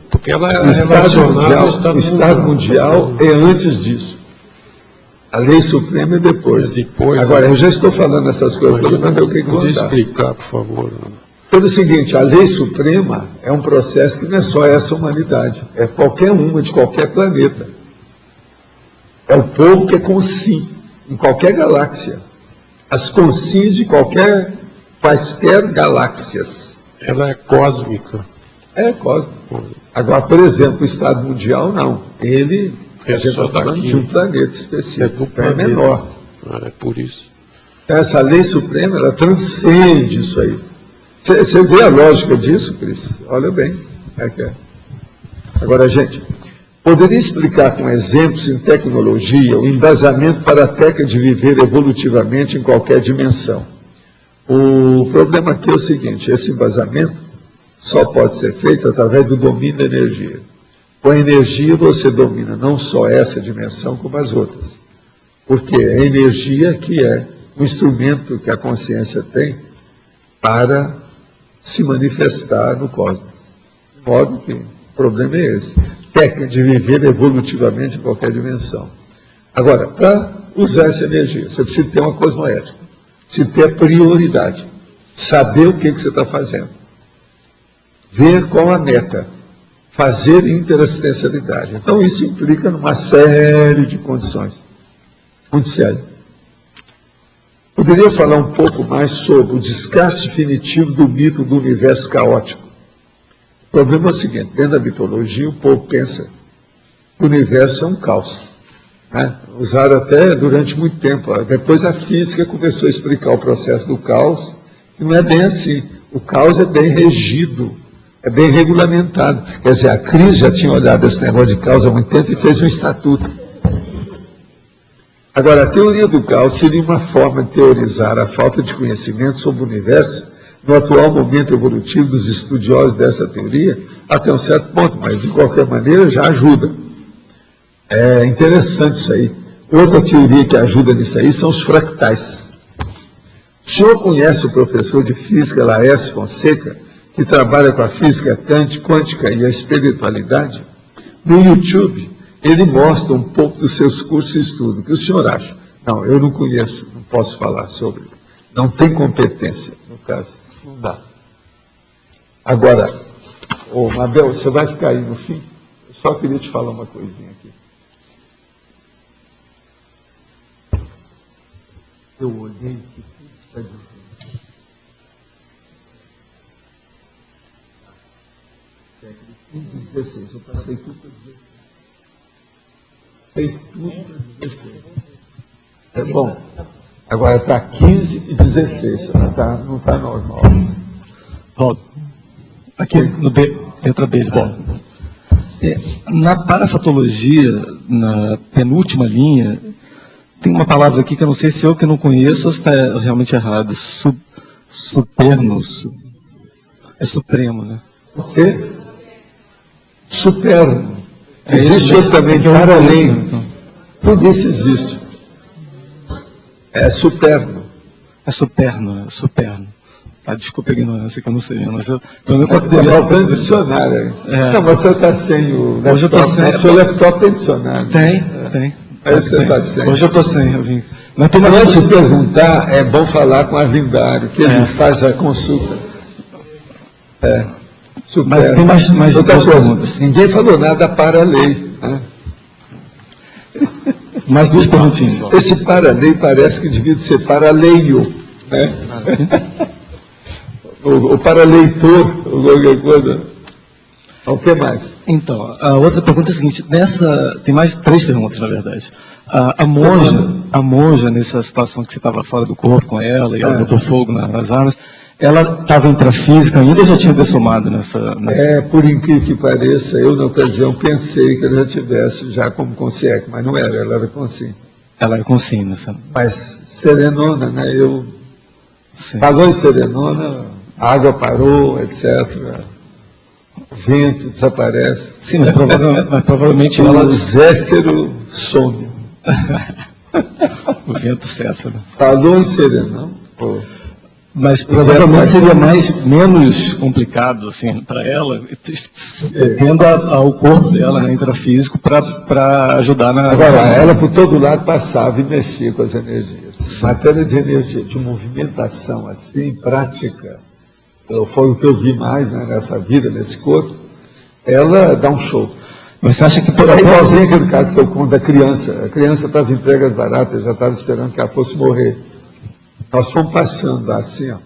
porque ela é relacionada ao Estado Mundial. O Estado Mundial é antes disso. A lei suprema é depois. Agora, eu já estou falando essas coisas, mas eu quero poder explicar, por favor. Pelo seguinte, a lei suprema é um processo que não é só essa humanidade, é qualquer uma de qualquer planeta. É o povo que é consim, em qualquer galáxia. As consins de quaisquer galáxias. Ela é cósmica. É cósmica. Agora, por exemplo, o Estado Mundial, não. Ele a gente está falando de um planeta específico, é menor. É por isso. Essa lei suprema, ela transcende isso aí. Você vê a lógica disso, Cris? Olha bem. Agora, gente, poderia explicar com exemplos em tecnologia o embasamento para a técnica de viver evolutivamente em qualquer dimensão. O problema aqui é o seguinte, esse embasamento só pode ser feito através do domínio da energia. Com a energia você domina não só essa dimensão, como as outras. Porque é a energia que é o instrumento que a consciência tem para se manifestar no cosmos. De modo que o problema é esse. Técnica de viver evolutivamente em qualquer dimensão. Agora, para usar essa energia, você precisa ter uma cosmoética. Precisa ter prioridade. Saber o que você está fazendo. Ver qual a meta. Fazer interassistencialidade. Então, isso implica numa série de condições. Muito sério. Poderia falar um pouco mais sobre o descarte definitivo do mito do universo caótico. O problema é o seguinte, dentro da mitologia, o povo pensa que o universo é um caos. Né? Usaram até durante muito tempo. Depois a física começou a explicar o processo do caos, que não é bem assim. O caos é bem regido. É bem regulamentado. Quer dizer, a Cris já tinha olhado esse negócio de caos há muito tempo e fez um estatuto. Agora, a teoria do caos seria uma forma de teorizar a falta de conhecimento sobre o universo no atual momento evolutivo dos estudiosos dessa teoria, até um certo ponto, mas de qualquer maneira já ajuda. É interessante isso aí. Outra teoria que ajuda nisso aí são os fractais. O senhor conhece o professor de física Laércio Fonseca, que trabalha com a física quântica e a espiritualidade, no YouTube, ele mostra um pouco dos seus cursos de estudo. O que o senhor acha? Não, eu não conheço, não posso falar sobre. Não tem competência, no caso. Não dá. Agora, Mabel, você vai ficar aí no fim? Eu só queria te falar uma coisinha aqui. Eu olhei que tudo está dizendo. Século 15 e 16, eu passei tudo para 16. Sei tudo para 16. É bom. Agora está 15 e 16, não está normal. Volta. Aqui no B, letra B, bom. Na parafatologia, na penúltima linha, tem uma palavra aqui que eu não sei se eu que não conheço ou se está realmente errado. Superno. É supremo, né? Superno. Existe outro também, para além. Então. Tudo isso existe. É superno. É superno, né? Superno. Ah, desculpa a ignorância que eu não sei, mas eu não considero. Está dicionário. Não, mas você está sem o laptop. Hoje eu estou sem. O seu laptop tem dicionário. Tem. Aí você está sem. Hoje eu estou sem, eu vim. Mas tem mais antes de perguntar, é bom falar com o Arlindário, que ele faz a consulta. Superno. Mas tem mais duas perguntas. Ninguém falou nada para a lei. Né? Mais duas perguntinhas. Esse para-lei parece que devia ser para-leio, né? O para-leitor, ou qualquer coisa. O que mais? Então, a outra pergunta é a seguinte, tem mais 3 perguntas, na verdade. A monja, nessa situação que você estava fora do corpo com ela, e ela botou fogo nas armas, ela estava intrafísica ainda ou já tinha dessomado nessa... Por incrível que pareça, eu na ocasião pensei que ela já tivesse, já como consciente, mas não era, ela era consciente. Ela era consciente nessa... Mas serenona, né? Sim. Pagou em serenona, a água parou, etc. O vento desaparece. Sim, mas provavelmente ela... O zéfiro some. O vento cessa, né? Falou em serenão, Mas provavelmente seria menos complicado assim, para ela, tendo o corpo dela, né, intrafísico, para ajudar na... Agora, ela por todo lado passava e mexia com as energias. Sim. Matéria de energia, de movimentação assim, prática, foi o que eu vi mais, né, nessa vida, nesse corpo, ela dá um show. Mas você acha que... É igualzinho aquele caso que eu conto da criança. A criança estava em entregas baratas, já estava esperando que ela fosse morrer. Nós fomos passando assim, ó.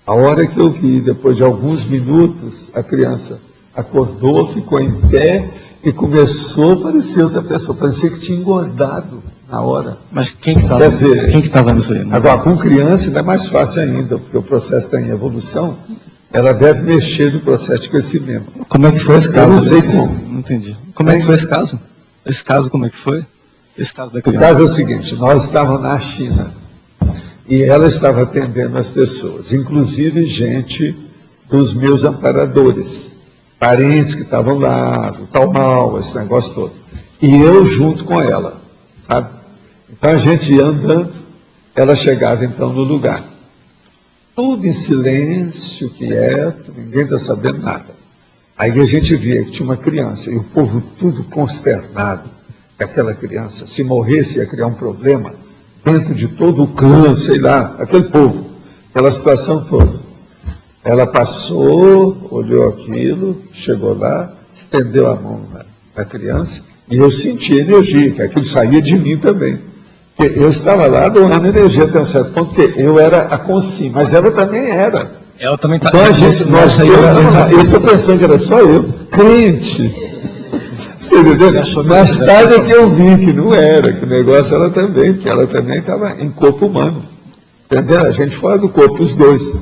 A hora que eu vi, depois de alguns minutos, a criança acordou, ficou em pé e começou a parecer outra pessoa. Parecia que tinha engordado na hora. Mas quem que estava nisso aí? Agora, com criança ainda é mais fácil ainda, porque o processo está em evolução. Ela deve mexer no processo de crescimento. Como é que foi esse caso? Eu não sei como. Não entendi. Como é que foi esse caso? Esse caso, como é que foi? Esse caso da criança? O caso é o seguinte, nós estávamos na China e ela estava atendendo as pessoas, inclusive gente dos meus amparadores, parentes que estavam lá, do tal mal, esse negócio todo. E eu junto com ela, sabe? Então a gente ia andando, ela chegava então no lugar. Tudo em silêncio, quieto, ninguém está sabendo nada. Aí a gente via que tinha uma criança, e o povo tudo consternado, que aquela criança, se morresse, ia criar um problema dentro de todo o clã, sei lá, aquele povo, aquela situação toda. Ela passou, olhou aquilo, chegou lá, estendeu a mão na criança, e eu senti energia, que aquilo saía de mim também. Porque eu estava lá doando energia até um certo ponto, porque eu era a consciência, mas ela também era. Ela também está... Então a gente, eu estou pensando que era só eu, crente. Você entendeu? Mais tarde é que eu vi que não era, que o negócio ela também, porque ela também estava em corpo humano. Entendeu? A gente fora do corpo, os dois.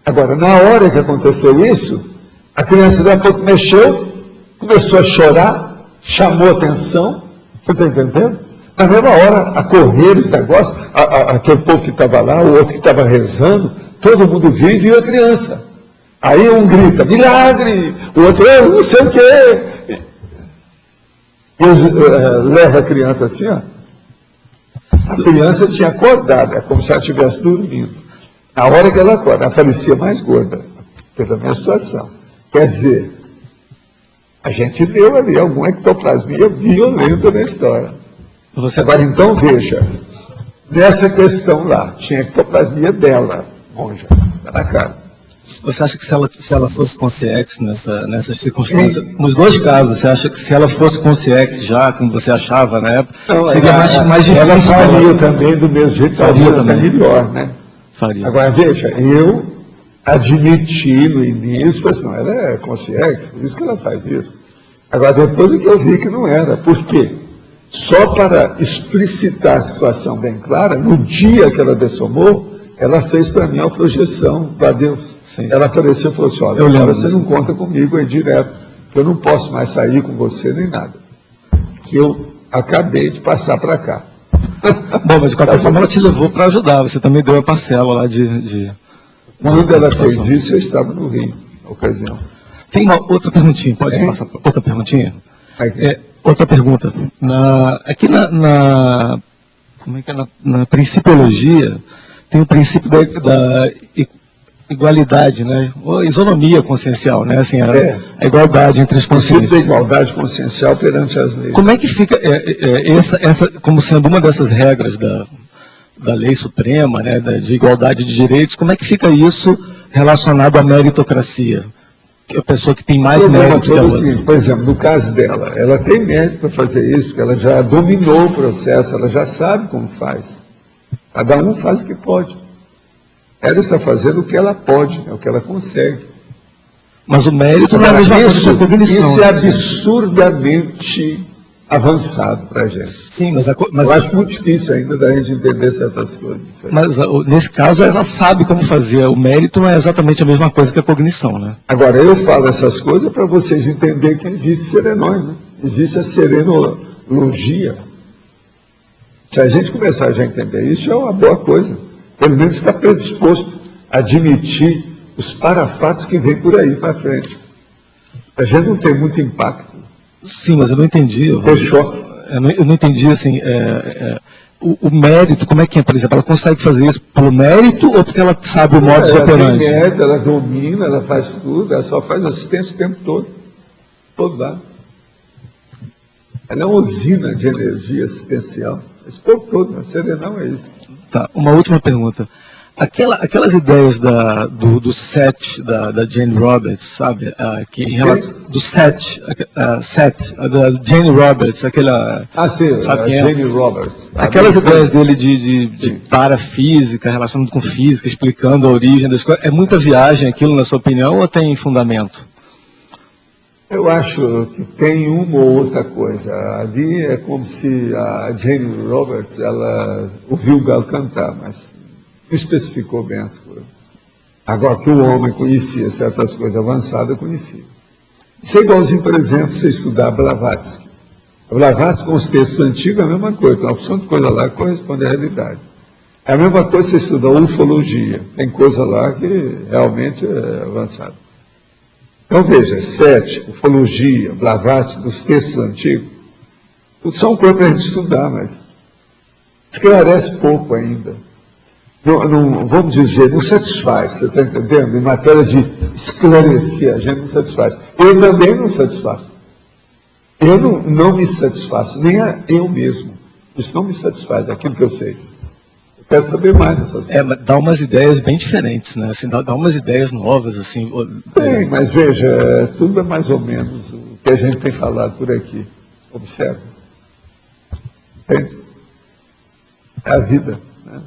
Agora, na hora que aconteceu isso, a criança daqui a pouco mexeu, começou a chorar, chamou atenção, você está entendendo? Na mesma hora, a correr os negócios, aquele povo que estava lá, o outro que estava rezando, todo mundo viu e viu a criança. Aí um grita, milagre! O outro, eu não sei o quê. Leva a criança assim, ó. A criança tinha acordado, é como se ela estivesse dormindo. Na hora que ela acorda, ela parecia mais gorda. pela minha situação. Quer dizer, a gente deu ali alguma ectoplasmia violenta na história. Agora, então, veja, nessa questão lá, tinha ectoplasmia dela, monja, tá na cara. Você acha que se ela fosse consciex nessas circunstâncias, nos dois casos, você acha que se ela fosse consciex já, como você achava na época, não, seria mais difícil? Ela faria também do mesmo jeito, faria também melhor, né? Faria. Agora, veja, eu admiti no início, falei assim, não, ela é consciex, por isso que ela faz isso. Agora, depois é que eu vi que não era. Por quê? Só para explicitar a situação bem clara, no dia que ela dessomou, ela fez para mim a projeção para Deus. Sim. Ela apareceu e falou assim, olha, agora você não conta comigo aí direto, que eu não posso mais sair com você nem nada. Que eu acabei de passar para cá. Bom, mas de qualquer forma ela te levou para ajudar, você também deu a parcela lá de... Quando ela fez isso, eu estava no Rio, na ocasião. Tem uma outra perguntinha, pode passar outra perguntinha? Outra pergunta. Aqui como é que é? Na principiologia, tem o princípio da igualdade, né? Ou isonomia consciencial, né? Assim, a igualdade entre as consciências. O princípio da igualdade consciencial perante as leis. Como é que fica essa como sendo uma dessas regras da lei suprema, né? De igualdade de direitos, como é que fica isso relacionado à meritocracia? A pessoa que tem mais mérito que a outra. Por exemplo, no caso dela, ela tem mérito para fazer isso, porque ela já dominou o processo, ela já sabe como faz. Cada um faz o que pode. Ela está fazendo o que ela pode, o que ela consegue. Mas o mérito não é a mesma coisa que a cognição. Isso é absurdamente avançado para a gente. Sim, mas eu acho muito difícil ainda da gente entender certas coisas. Mas nesse caso ela sabe como fazer. O mérito não é exatamente a mesma coisa que a cognição, né? Agora, eu falo essas coisas para vocês entenderem que existe serenóide, né? Existe a serenologia. Se a gente começar a já entender isso, é uma boa coisa. Pelo menos está predisposto a admitir os parafatos que vêm por aí para frente. A gente não tem muito impacto. Sim, mas eu não entendi. Foi choque. Eu não entendi, assim, o mérito, como é que é, por exemplo, ela consegue fazer isso pelo mérito ou porque ela sabe o modus operandi? Ela tem mérito, ela domina, ela faz tudo, ela só faz assistência o tempo todo. Todo lá. Ela é uma usina de energia assistencial. Esse povo todo, mas serenão é isso. Tá, uma última pergunta. Aquelas ideias do set da Jane Roberts, sabe? Que em relação, do set da Jane Roberts, aquela... sim, sabe quem Jane Roberts. Aquelas ideias dele de parafísica, relacionando com física, explicando a origem das coisas. É muita viagem aquilo, na sua opinião, ou tem fundamento? Eu acho que tem uma ou outra coisa. Ali é como se a Jane Roberts, ela ouviu o galo cantar, mas não especificou bem as coisas. Agora, que o homem conhecia certas coisas avançadas, eu conhecia. Isso é igualzinho, por exemplo, você estudar Blavatsky. A Blavatsky, com os textos antigos, é a mesma coisa. Tem uma opção de coisa lá que corresponde à realidade. É a mesma coisa você estudar ufologia. Tem coisa lá que realmente é avançada. Então, veja, sete, ufologia, Blavatsky, dos textos antigos, tudo são coisas para a gente estudar, mas esclarece pouco ainda. Não, vamos dizer, não satisfaz, você está entendendo? Em matéria de esclarecer, a gente não satisfaz. Eu também não satisfaço. Eu não me satisfaço, nem eu mesmo. Isso não me satisfaz, é aquilo que eu sei. Eu quero saber mais dessas coisas. Mas dá umas ideias bem diferentes, né? Assim, dá umas ideias novas, assim. Tem, mas veja, tudo é mais ou menos o que a gente tem falado por aqui. Observe. Entende? É a vida. Né?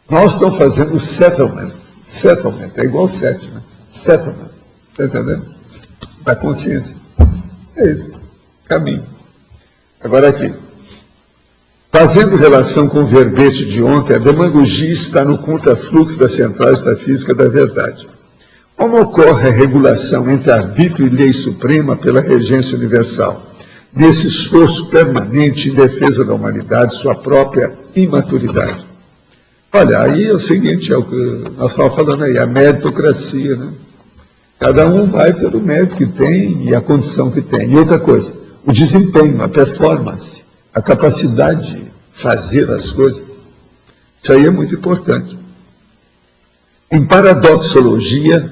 Nós estamos fazendo o settlement. Settlement, é igual set, né? Settlement. Está entendendo? Da consciência. É isso. Caminho. Agora aqui. Fazendo relação com o verbete de ontem, a demagogia está no contrafluxo da central extrafísica da verdade. Como ocorre a regulação entre arbítrio e lei suprema pela regência universal, nesse esforço permanente em defesa da humanidade, sua própria imaturidade? Olha, aí é o seguinte, é o que nós estávamos falando aí, a meritocracia, né? Cada um vai pelo mérito que tem e a condição que tem. E outra coisa, o desempenho, a performance, a capacidade de fazer as coisas, isso aí é muito importante. Em paradoxologia,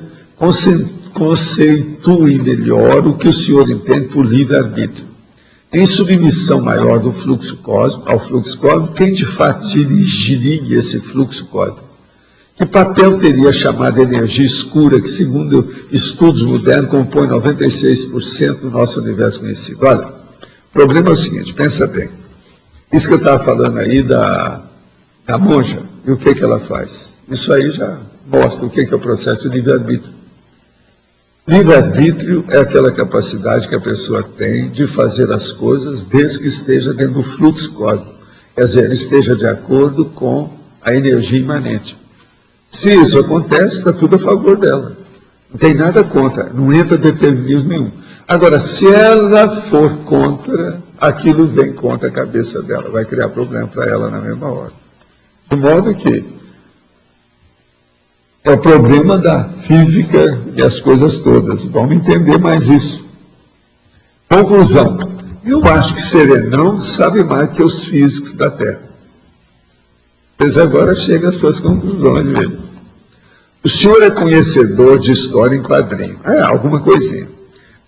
Conceitue melhor o que o senhor entende por livre-arbítrio. Em submissão maior do fluxo cósmico, ao fluxo cósmico, quem de fato dirigiria esse fluxo cósmico? Que papel teria a chamada energia escura, que segundo estudos modernos compõe 96% do nosso universo conhecido? Olha, o problema é o seguinte, pensa bem. Isso que eu estava falando aí da monja, e o que ela faz? Isso aí já mostra o que é o processo de livre-arbítrio. Livre-arbítrio é aquela capacidade que a pessoa tem de fazer as coisas desde que esteja dentro do fluxo cósmico. Quer dizer, esteja de acordo com a energia imanente. Se isso acontece, está tudo a favor dela. Não tem nada contra, não entra determinismo nenhum. Agora, se ela for contra, aquilo vem contra a cabeça dela, vai criar problema para ela na mesma hora. De modo que é o problema da física e as coisas todas. Vamos entender mais isso. Conclusão. Eu acho que Serenão sabe mais que os físicos da Terra. Vocês agora chegam às suas conclusões mesmo. O senhor é conhecedor de história em quadrinho. Alguma coisinha.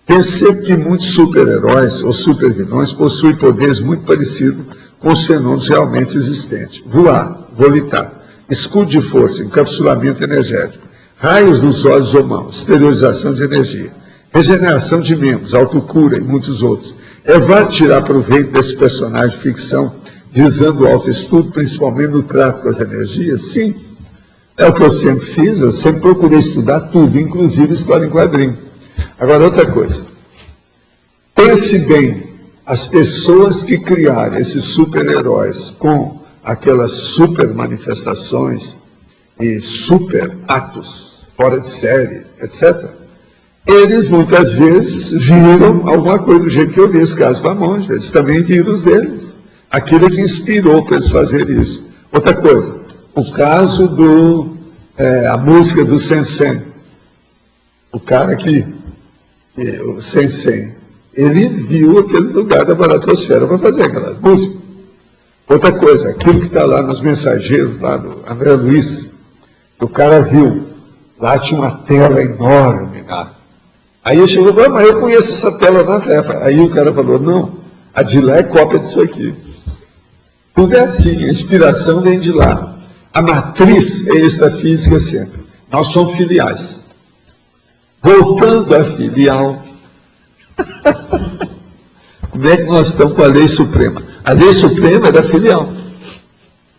Percebo que muitos super-heróis ou super-vilões possuem poderes muito parecidos com os fenômenos realmente existentes. Voar, volitar, escudo de força, encapsulamento energético, raios nos olhos ou mãos, exteriorização de energia, regeneração de membros, autocura e muitos outros. É válido tirar proveito desse personagem de ficção visando o autoestudo, principalmente no trato com as energias? Sim. É o que eu sempre fiz, eu sempre procurei estudar tudo, inclusive história em quadrinho. Agora, outra coisa. Pense bem, as pessoas que criaram esses super-heróis com aquelas super manifestações e super atos fora de série, etc., eles muitas vezes viram alguma coisa do jeito que eu vi esse caso com a monja. Eles também viram os deles. Aquilo que inspirou para eles fazerem isso. Outra coisa, o caso a música do Sensei. O cara o Sensei, ele viu aqueles lugares da baratosfera para fazer aquela música. Outra coisa, aquilo que está lá nos mensageiros, lá do André Luiz, o cara viu, lá tinha uma tela enorme lá. Aí ele chegou e falou, mas eu conheço essa tela na Terra. Aí o cara falou, não, a de lá é cópia disso aqui. Tudo é assim, a inspiração vem de lá. A matriz é extrafísica sempre. Nós somos filiais. Voltando à filial, como é que nós estamos com a lei suprema? A lei suprema é da filial.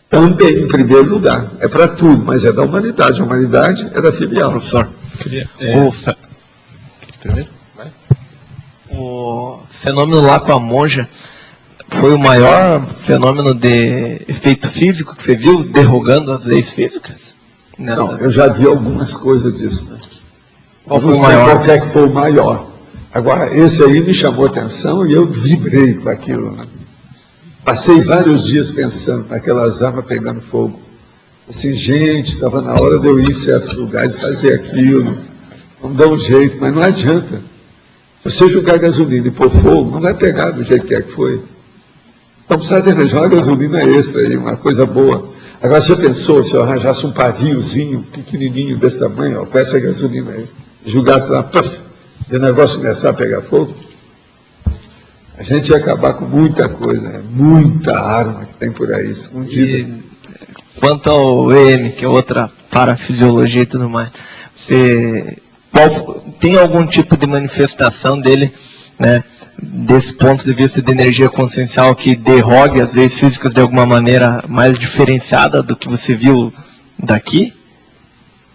Também, em primeiro lugar. É para tudo, mas é da humanidade. A humanidade é da filial. Professor, primeiro? Vai. O fenômeno lá com a monja foi o maior fenômeno de efeito físico que você viu derrogando as leis físicas? Não, eu já vi algumas coisas disso. Né? Qual foi o maior? Qual é que foi o maior. Agora, esse aí me chamou a atenção e eu vibrei com aquilo. Né? Passei vários dias pensando naquelas armas pegando fogo. Assim, gente, estava na hora de eu ir em certos lugares fazer aquilo. Vamos dar um jeito, mas não adianta. Se você jogar gasolina e pôr fogo, não vai pegar do jeito que foi. Então precisa de arranjar uma gasolina extra aí, uma coisa boa. Agora, você pensou, se eu arranjasse um paviozinho pequenininho desse tamanho, ó, com essa gasolina aí, jogasse lá, puff, e o negócio começar a pegar fogo, a gente ia acabar com muita coisa, né? Muita arma que tem por aí, escondida. E quanto ao EM, que é outra parafisiologia e tudo mais, tem algum tipo de manifestação dele, né, desse ponto de vista de energia consciencial que derrogue as leis físicas de alguma maneira mais diferenciada do que você viu daqui?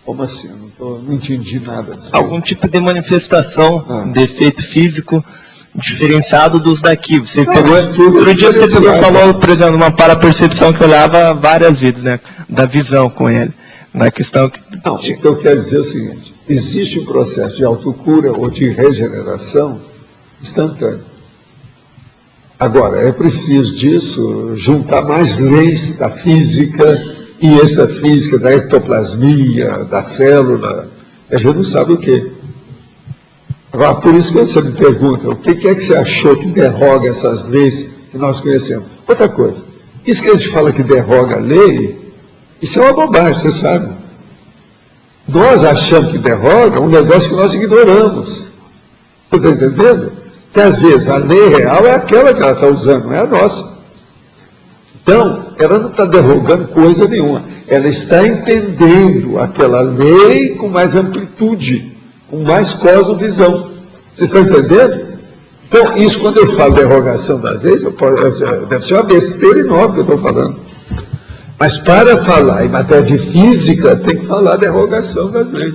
Como assim? Não entendi nada disso. Algum tipo de manifestação de efeito físico diferenciado dos daqui. Você pegou, outro dia você pegou e falou, por exemplo, uma parapercepção que eu olhava várias vezes, né, da visão com ele. Na questão que... Não, o que eu quero dizer é o seguinte, existe um processo de autocura ou de regeneração instantâneo. Agora, é preciso disso juntar mais leis da física e extrafísica, da ectoplasmia, da célula, a gente não sabe o quê. Agora, por isso que você me pergunta, o que é que você achou que derroga essas leis que nós conhecemos? Outra coisa, isso que a gente fala que derroga a lei, isso é uma bobagem, você sabe. Nós achamos que derroga um negócio que nós ignoramos. Você está entendendo? Que às vezes a lei real é aquela que ela está usando, não é a nossa. Então, ela não está derrogando coisa nenhuma. Ela está entendendo aquela lei com mais amplitude, com mais cosmovisão. Vocês estão entendendo? Então, isso, quando eu falo derrogação das leis, deve ser uma besteira enorme que eu estou falando. Mas para falar em matéria de física, tem que falar derrogação das leis.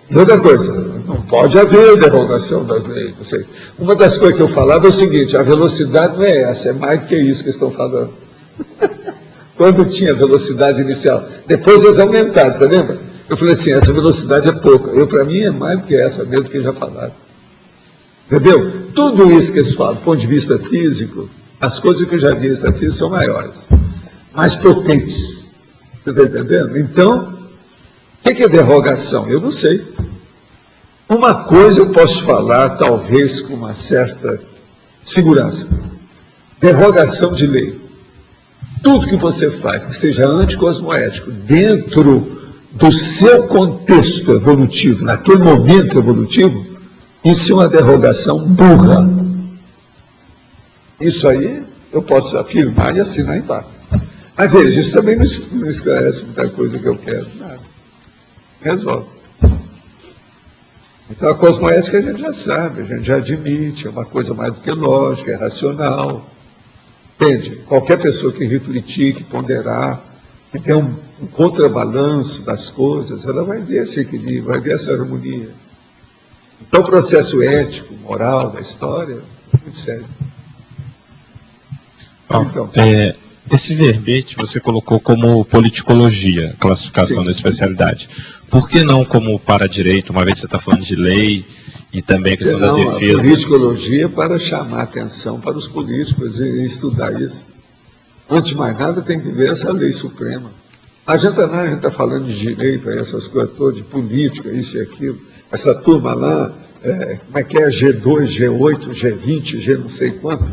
E outra coisa, não pode haver derrogação das leis. Não sei. Uma das coisas que eu falava é o seguinte: a velocidade não é essa, é mais do que isso que estão falando. Quando tinha velocidade inicial, depois eles aumentaram, você lembra? Eu falei assim, essa velocidade é pouca. Para mim é mais do que essa, mesmo que já falaram. Entendeu? Tudo isso que eles falam, do ponto de vista físico, as coisas que eu já vi da física são maiores, mais potentes. Você está entendendo? Então, o que é derrogação? Eu não sei. Uma coisa eu posso falar, talvez com uma certa segurança. Derrogação de lei. Tudo que você faz que seja anticosmoético, dentro do seu contexto evolutivo, naquele momento evolutivo, isso é uma derrogação burra. Isso aí eu posso afirmar e assinar embaixo. Mas veja, isso também não esclarece muita coisa que eu quero. Nada. Resolve. Então a cosmoética a gente já sabe, a gente já admite, é uma coisa mais do que lógica, é racional. Entende? Qualquer pessoa que refletir, que ponderar, que tem um contrabalanço das coisas, ela vai ver esse equilíbrio, vai ver essa harmonia. Então o processo ético, moral da história é muito sério. Então, esse verbete você colocou como politicologia, classificação da especialidade. Por que não como para-direito, uma vez que você está falando de lei e também a questão da defesa? A politicologia para chamar atenção para os políticos e estudar isso. Antes de mais nada, tem que ver essa lei suprema. Não adianta nada a gente está falando de direito, essas coisas todas, de política, isso e aquilo. Essa turma lá, como é que é? G2, G8, G20, G não sei quanto.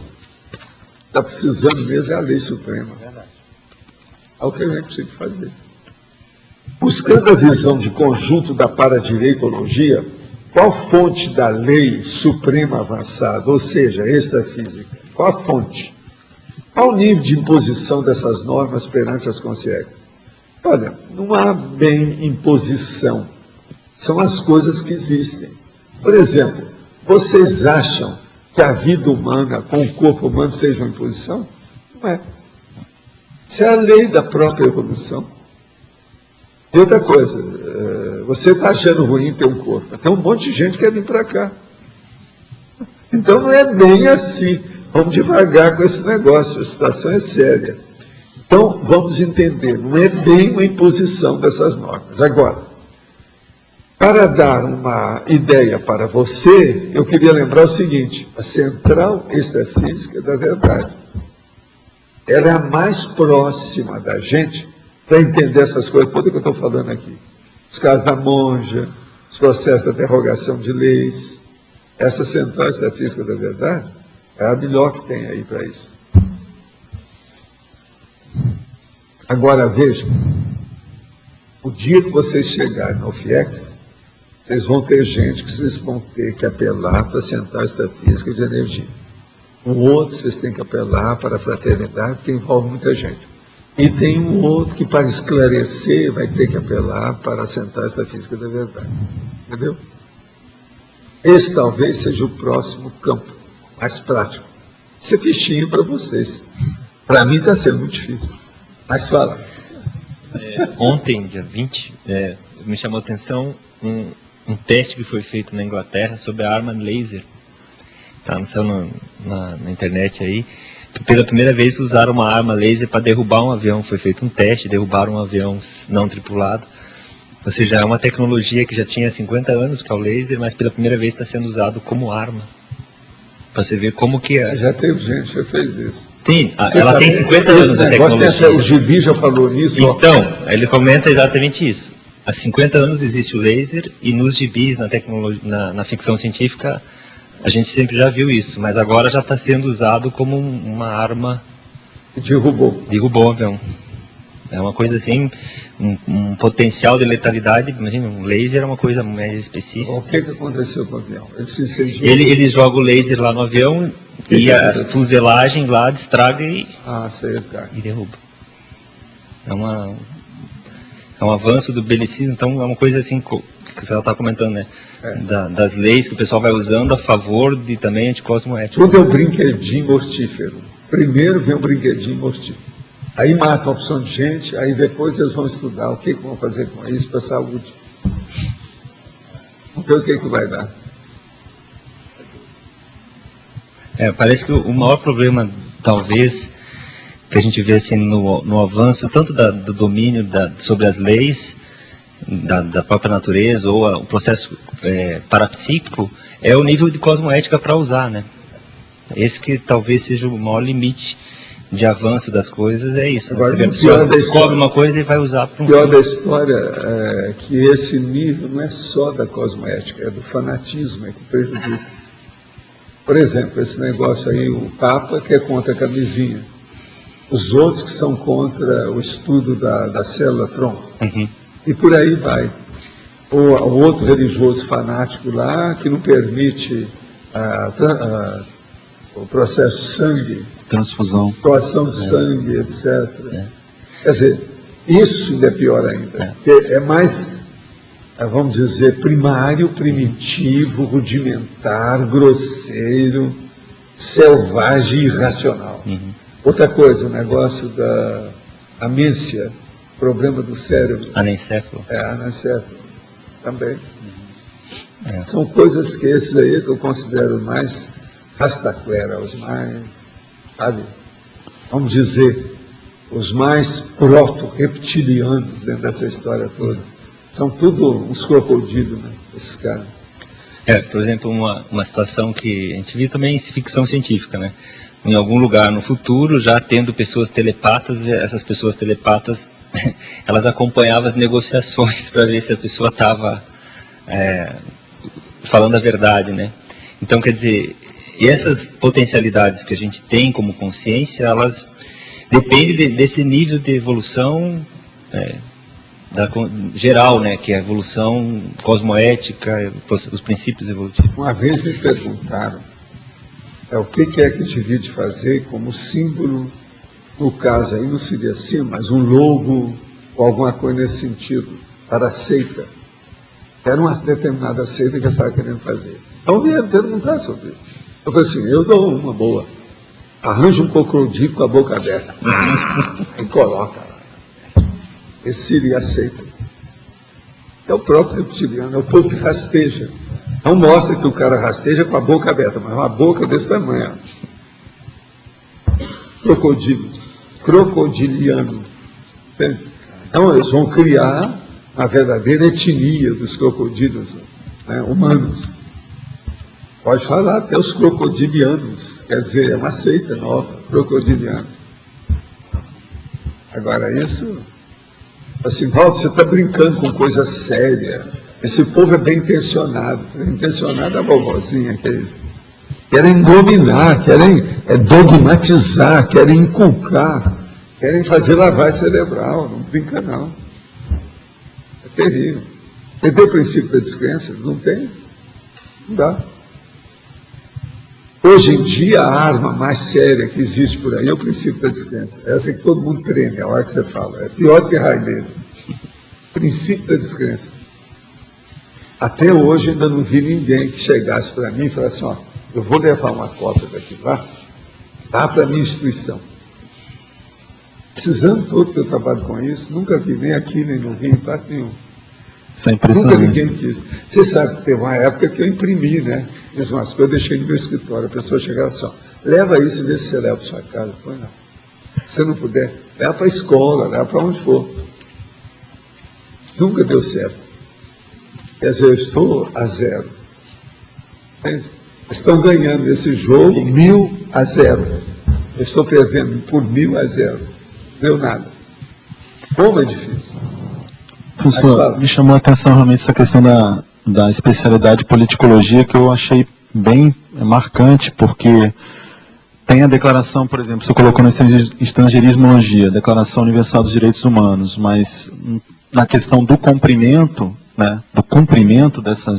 Está precisando mesmo é a lei suprema. É o que a gente precisa fazer. Buscando a visão de conjunto da paradireitologia, qual fonte da lei suprema avançada, ou seja, extrafísica? Qual a fonte? Qual o nível de imposição dessas normas perante as consciências? Olha, não há bem imposição. São as coisas que existem. Por exemplo, vocês acham que a vida humana com o corpo humano seja uma imposição? Não é. Isso é a lei da própria evolução. E outra coisa, você está achando ruim ter um corpo. Tem um monte de gente que quer vir para cá. Então não é bem assim. Vamos devagar com esse negócio, a situação é séria. Então vamos entender, não é bem uma imposição dessas normas. Agora, para dar uma ideia para você, eu queria lembrar o seguinte: a central extrafísica da verdade. Ela é a mais próxima da gente para entender essas coisas todas que eu estou falando aqui. Os casos da monja, os processos da derrogação de leis. Essa central extrafísica da verdade é a melhor que tem aí para isso. Agora vejam, o dia que vocês chegarem no FIEX, vocês vão ter gente que vocês vão ter que apelar para a central extrafísica de energia. Um outro vocês têm que apelar para a fraternidade, que envolve muita gente. E tem um outro que, para esclarecer, vai ter que apelar para a central extrafísica da verdade. Entendeu? Esse talvez seja o próximo campo, mais prático. Isso é fichinha para vocês. Para mim está sendo muito difícil. Mas fala. Ontem, dia 20, me chamou a atenção um teste que foi feito na Inglaterra sobre a arma laser. Tá na internet aí. Pela primeira vez usaram uma arma laser para derrubar um avião. Foi feito um teste, derrubaram um avião não tripulado. Ou seja, é uma tecnologia que já tinha 50 anos, que é o laser, mas pela primeira vez está sendo usado como arma. Para você ver como que é. Já teve gente que fez isso. Sim, ela tem 50 anos a tecnologia. O Gibi já falou nisso. Então, ele comenta exatamente isso. Há 50 anos existe o laser e nos gibis, na tecnologia, na ficção científica, a gente sempre já viu isso, mas agora já está sendo usado como uma arma. Derrubou o avião. É uma coisa assim, um potencial de letalidade. Imagina, um laser é uma coisa mais específica. O que aconteceu com o avião? Ele se incendiou? Ele joga o laser lá no avião e a fuselagem lá destraga e derruba. É um avanço do belicismo, então é uma coisa assim que você está comentando, né? Das leis que o pessoal vai usando a favor de também anticosmoética. Tudo é um brinquedinho mortífero. Primeiro vem um brinquedinho mortífero. Aí matam a opção de gente, aí depois eles vão estudar o que vão fazer com isso para a saúde. Vamos ver o que vai dar. Parece que o maior problema, talvez, que a gente vê assim, no avanço, tanto do domínio sobre as leis, da própria natureza, ou o processo parapsíquico, é o nível de cosmoética para usar, né? Esse que talvez seja o maior limite de avanço das coisas, é isso. Agora, a pessoa descobre uma coisa e vai usar para um... O pior da história é que esse nível não é só da cosmoética, é do fanatismo, que prejudica. Por exemplo, esse negócio aí, o Papa que é contra a camisinha, os outros que são contra o estudo da célula tronco, e por aí vai. O outro religioso fanático lá, que não permite o processo de sangue, transfusão, doação de sangue, etc. Quer dizer, isso ainda é pior ainda, porque é mais, vamos dizer, primário, primitivo, rudimentar, grosseiro, selvagem e irracional. Outra coisa, o negócio da amência, problema do cérebro. Anencéfalo. Anencéfalo, também. São coisas que esses aí que eu considero mais rastaquera, os mais, sabe, vamos dizer, os mais proto-reptilianos dentro dessa história toda. São tudo uns crocodilos, né, esses caras. Por exemplo, uma situação que a gente viu também em ficção científica, né? Em algum lugar no futuro, já tendo pessoas telepatas, essas pessoas telepatas, elas acompanhavam as negociações para ver se a pessoa estava falando a verdade, né? Então, quer dizer, e essas potencialidades que a gente tem como consciência, elas dependem desse nível de evolução geral, né, que é a evolução cosmoética, os princípios evolutivos. Uma vez me perguntaram o que é que devia de fazer como símbolo, no caso aí não seria assim, mas um logo ou alguma coisa nesse sentido, para a seita. Era uma determinada seita que eu estava querendo fazer. Então vieram perguntar sobre isso. Eu falei assim, eu dou uma boa. Arranja um crocodilo com a boca aberta. E coloca lá. Esse seria aceito. É o próprio reptiliano, é o povo que rasteja. Não mostra que o cara rasteja com a boca aberta, mas uma boca desse tamanho. Crocodilo. Crocodiliano. Entende? Então eles vão criar a verdadeira etnia dos crocodilos, né, humanos. Pode falar até os crocodilianos, quer dizer, é uma seita nova, crocodiliano. Agora isso, assim, Paulo, você está brincando com coisa séria. Esse povo é bem intencionado. Bem intencionado é a bobozinha, querem dominar, querem dogmatizar, querem inculcar, querem fazer lavagem cerebral. Não brinca não. É terrível. Entendeu o princípio da descrença? Não tem? Não dá. Hoje em dia, a arma mais séria que existe por aí é o princípio da descrença. Essa que todo mundo treme a hora que você fala. É pior do que raio laser. Princípio da descrença. Até hoje ainda não vi ninguém que chegasse para mim e falasse assim, eu vou levar uma cópia daqui lá, dá para a minha instituição. Esses anos todos que eu trabalho com isso, nunca vi, nem aqui, nem no Rio, em parte nenhum. Isso é impressionante. Nunca ninguém quis. Você sabe que teve uma época que eu imprimi, né? Fiz umas coisas, eu deixei no meu escritório, a pessoa chegava assim, leva isso e vê se você leva para sua casa. Pois não. Se não puder, leva para a escola, leva para onde for. Nunca deu certo. Quer dizer, eu estou a 0. Entende? Estão ganhando esse jogo 1.000-0. Eu estou perdendo por 1.000-0. Não deu nada. Como é difícil. Professor, me chamou a atenção realmente essa questão da especialidade de politicologia, que eu achei bem marcante, porque Tem a declaração, por exemplo, você colocou na estrangeirismologia, Declaração Universal dos Direitos Humanos, mas na questão do cumprimento, né, do cumprimento dessa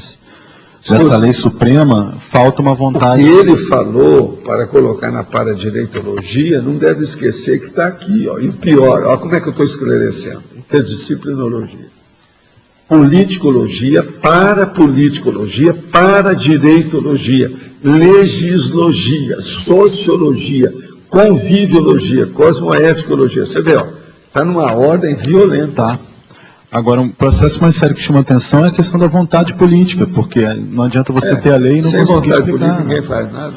lei suprema, falta uma vontade. O que ele falou para colocar na paradireitologia, não deve esquecer que está aqui, ó, e o pior, ó, como é que eu estou esclarecendo? Interdisciplinologia. Politicologia, paradireitologia, legislogia, sociologia, conviviologia, cosmoeticologia. Você vê, ó, está numa ordem violenta. Tá. Agora, um processo mais sério que chama atenção é a questão da vontade política, porque não adianta você ter a lei e não conseguir aplicar. Sem vontade política ninguém faz nada.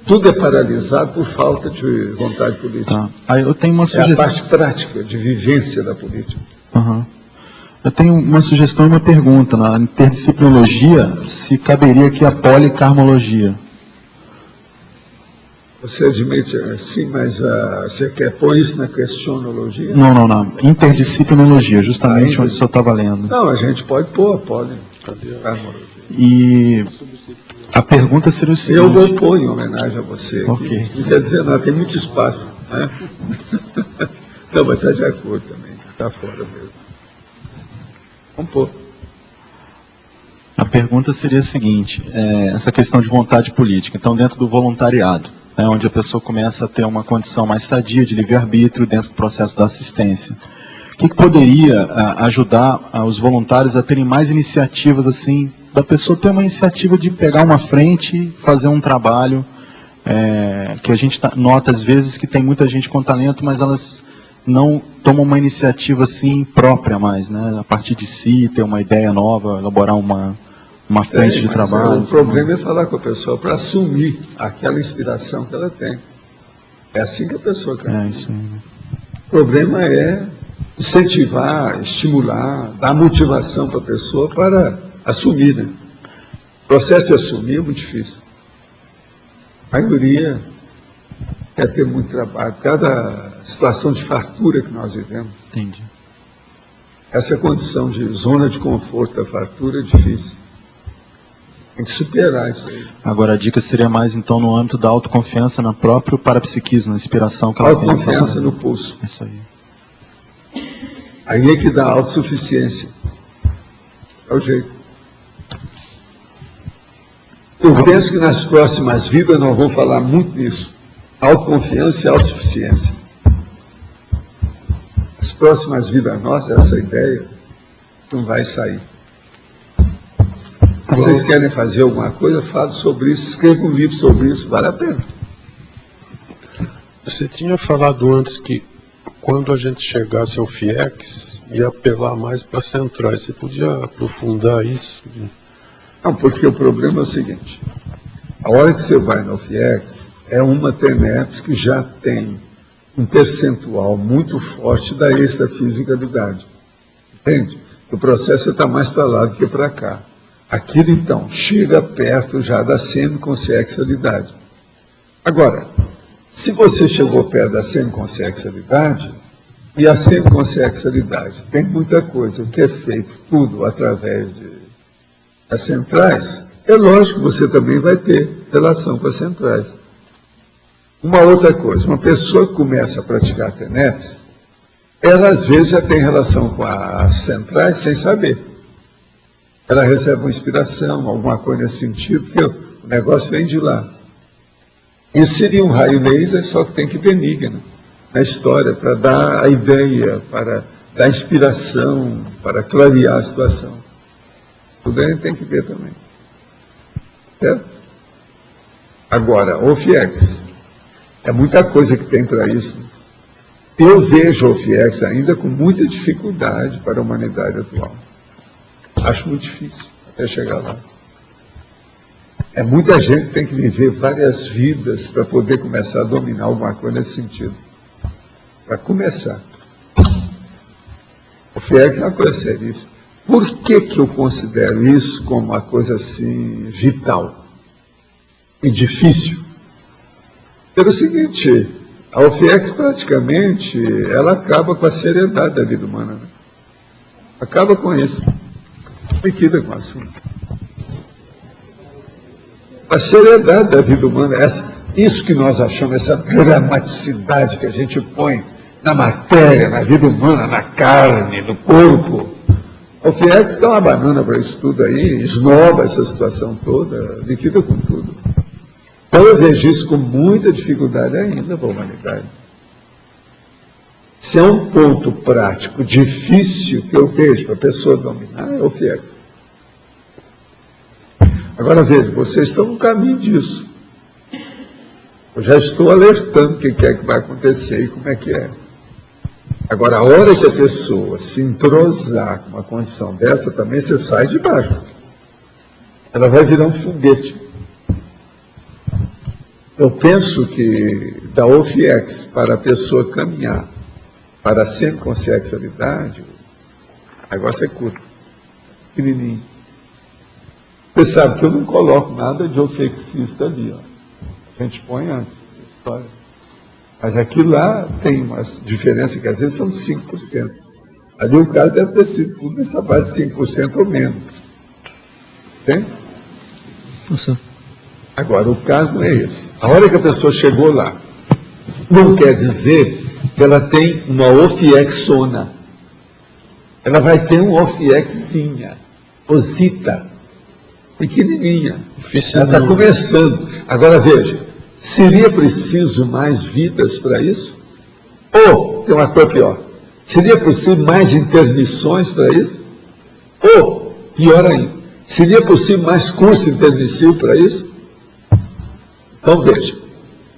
Tudo é paralisado por falta de vontade política. Tá. Aí eu tenho uma sugestão. É a parte prática de vivência da política. Uhum. Eu tenho uma sugestão e uma pergunta. Na interdisciplinologia, se caberia aqui a policarmologia. Você admite, sim, mas você quer pôr isso na questionologia? Não. Interdisciplinologia, justamente onde o senhor estava lendo. Não, a gente pode pôr a policarmologia. E a pergunta seria o seguinte... Eu vou pôr em homenagem a você aqui. Okay. Não quer dizer nada, tem muito espaço. Né? Não, mas está de acordo também, está fora mesmo. Vamos pôr. A pergunta seria a seguinte, essa questão de vontade política. Então, dentro do voluntariado, né, onde a pessoa começa a ter uma condição mais sadia de livre-arbítrio dentro do processo da assistência. O que poderia ajudar os voluntários a terem mais iniciativas, assim, da pessoa ter uma iniciativa de pegar uma frente, fazer um trabalho, que a gente nota às vezes que tem muita gente com talento, mas elas não tomam uma iniciativa assim própria mais, né? A partir de si, ter uma ideia nova, elaborar uma frente de trabalho. O problema é falar com a pessoa para assumir aquela inspiração que ela tem. É assim que a pessoa quer. Isso aí. O problema é incentivar, estimular, dar motivação para a pessoa para assumir, né? O processo de assumir é muito difícil. A maioria quer ter muito trabalho. Cada situação de fartura que nós vivemos. Entendi. Essa condição de zona de conforto da fartura é difícil. Tem que superar isso aí. Agora, a dica seria mais, então, no âmbito da autoconfiança no próprio parapsiquismo, na inspiração que ela tem. Autoconfiança no pulso. Isso aí. Aí é que dá a autossuficiência. É o jeito. Eu penso que nas próximas vidas nós vamos falar muito nisso. Autoconfiança e autossuficiência. As próximas vidas nossas, essa ideia não vai sair. Se vocês querem fazer alguma coisa, fale sobre isso, escreva um livro sobre isso, vale a pena. Você tinha falado antes que quando a gente chegasse ao FIEX, ia apelar mais para centrais. Você podia aprofundar isso? Não, porque o problema é o seguinte. A hora que você vai no FIEX, é uma TENEPS que já tem um percentual muito forte da extrafisicalidade. Entende? O processo está mais para lá do que para cá. Aquilo, então, chega perto já da semiconsexualidade. Agora, se você chegou perto da semiconsexualidade, e a semiconsexualidade tem muita coisa que é feito tudo através das centrais, é lógico que você também vai ter relação com as centrais. Uma outra coisa, uma pessoa que começa a praticar TENEPS, ela às vezes já tem relação com as centrais sem saber. Ela recebe uma inspiração, alguma coisa nesse sentido, porque o negócio vem de lá. Isso seria um raio laser, só que tem que benigno na história, para dar a ideia, para dar inspiração, para clarear a situação. Tudo a gente tem que ver também. Certo? Agora, o FIEX, é muita coisa que tem para isso. Eu vejo o FIEX ainda com muita dificuldade para a humanidade atual. Acho muito difícil até chegar lá. É muita gente que tem que viver várias vidas para poder começar a dominar alguma coisa nesse sentido. Para começar. O FIEX é uma coisa seríssima. Por que eu considero isso como uma coisa assim vital e difícil? Pelo seguinte, a UFIEX praticamente, ela acaba com a seriedade da vida humana. Né? Acaba com isso. Liquida com o assunto. A seriedade da vida humana, Isso que nós achamos, essa dramaticidade que a gente põe na matéria, na vida humana, na carne, no corpo. O FIEX dá uma banana para isso tudo aí, esnoba essa situação toda, liquida com tudo. Então eu vejo isso com muita dificuldade ainda para a humanidade. Se é um ponto prático difícil que eu vejo para a pessoa dominar, é o FIEX. Agora veja, vocês estão no caminho disso. Eu já estou alertando o que é que vai acontecer e como é que é. Agora, a hora que a pessoa se entrosar com uma condição dessa, também você sai de baixo. Ela vai virar um foguete. Eu penso que da OFIEX para a pessoa caminhar para a semiconsexualidade, o negócio é curto, pequenininho. Você sabe que eu não coloco nada de ofexista ali, ó. A gente põe antes da história. Mas aqui lá tem umas diferenças que às vezes são de 5%. Ali o caso deve ter sido tudo nessa base de 5% ou menos. Entende? Agora, o caso não é esse. A hora que a pessoa chegou lá, não quer dizer que ela tem uma ofiexona. Ela vai ter uma ofiexinha, osita, pequenininha. Ela está começando. Agora veja, seria preciso mais vidas para isso? Ou, tem uma coisa pior, seria preciso mais intermissões para isso? Ou, pior ainda, seria possível mais curso intermissivo para isso? Então veja,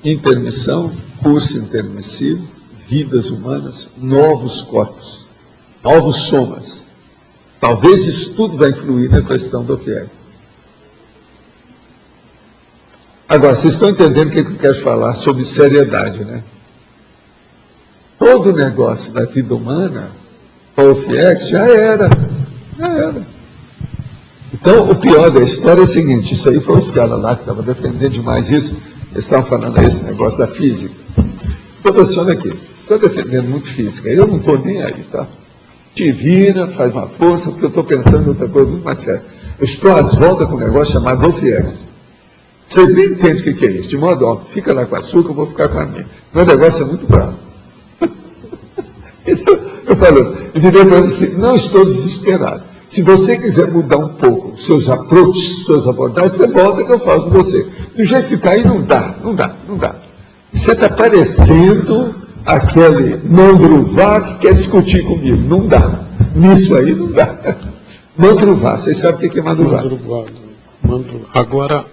intermissão, curso intermissivo, vidas humanas, novos corpos, novos somas. Talvez isso tudo vai influir na questão do FIEX. Agora, vocês estão entendendo o que eu quero falar sobre seriedade, né? Todo o negócio da vida humana, para o FIEX, já era. Então, o pior da história é o seguinte, isso aí foi os caras lá que estavam defendendo demais isso, eles estavam falando esse negócio da física. Estou pensando aqui, você está defendendo muito física, eu não estou nem aí, tá? Te vira, faz uma força, porque eu estou pensando em outra coisa muito mais séria. Eu estou às voltas com um negócio chamado FIEX. Vocês nem entendem o que é isso. De modo óbvio, fica lá com a açúcar, eu vou ficar com a minha. Meu negócio é muito bravo. Eu falo, eu diria para você, não estou desesperado. Se você quiser mudar um pouco os seus approaches, suas abordagens, você volta que eu falo com você. Do jeito que está aí, não dá. Você está parecendo aquele Mandruvá que quer discutir comigo. Não dá. Nisso aí, não dá. Mandruvá, vocês sabem o que é Mandruvá? Agora,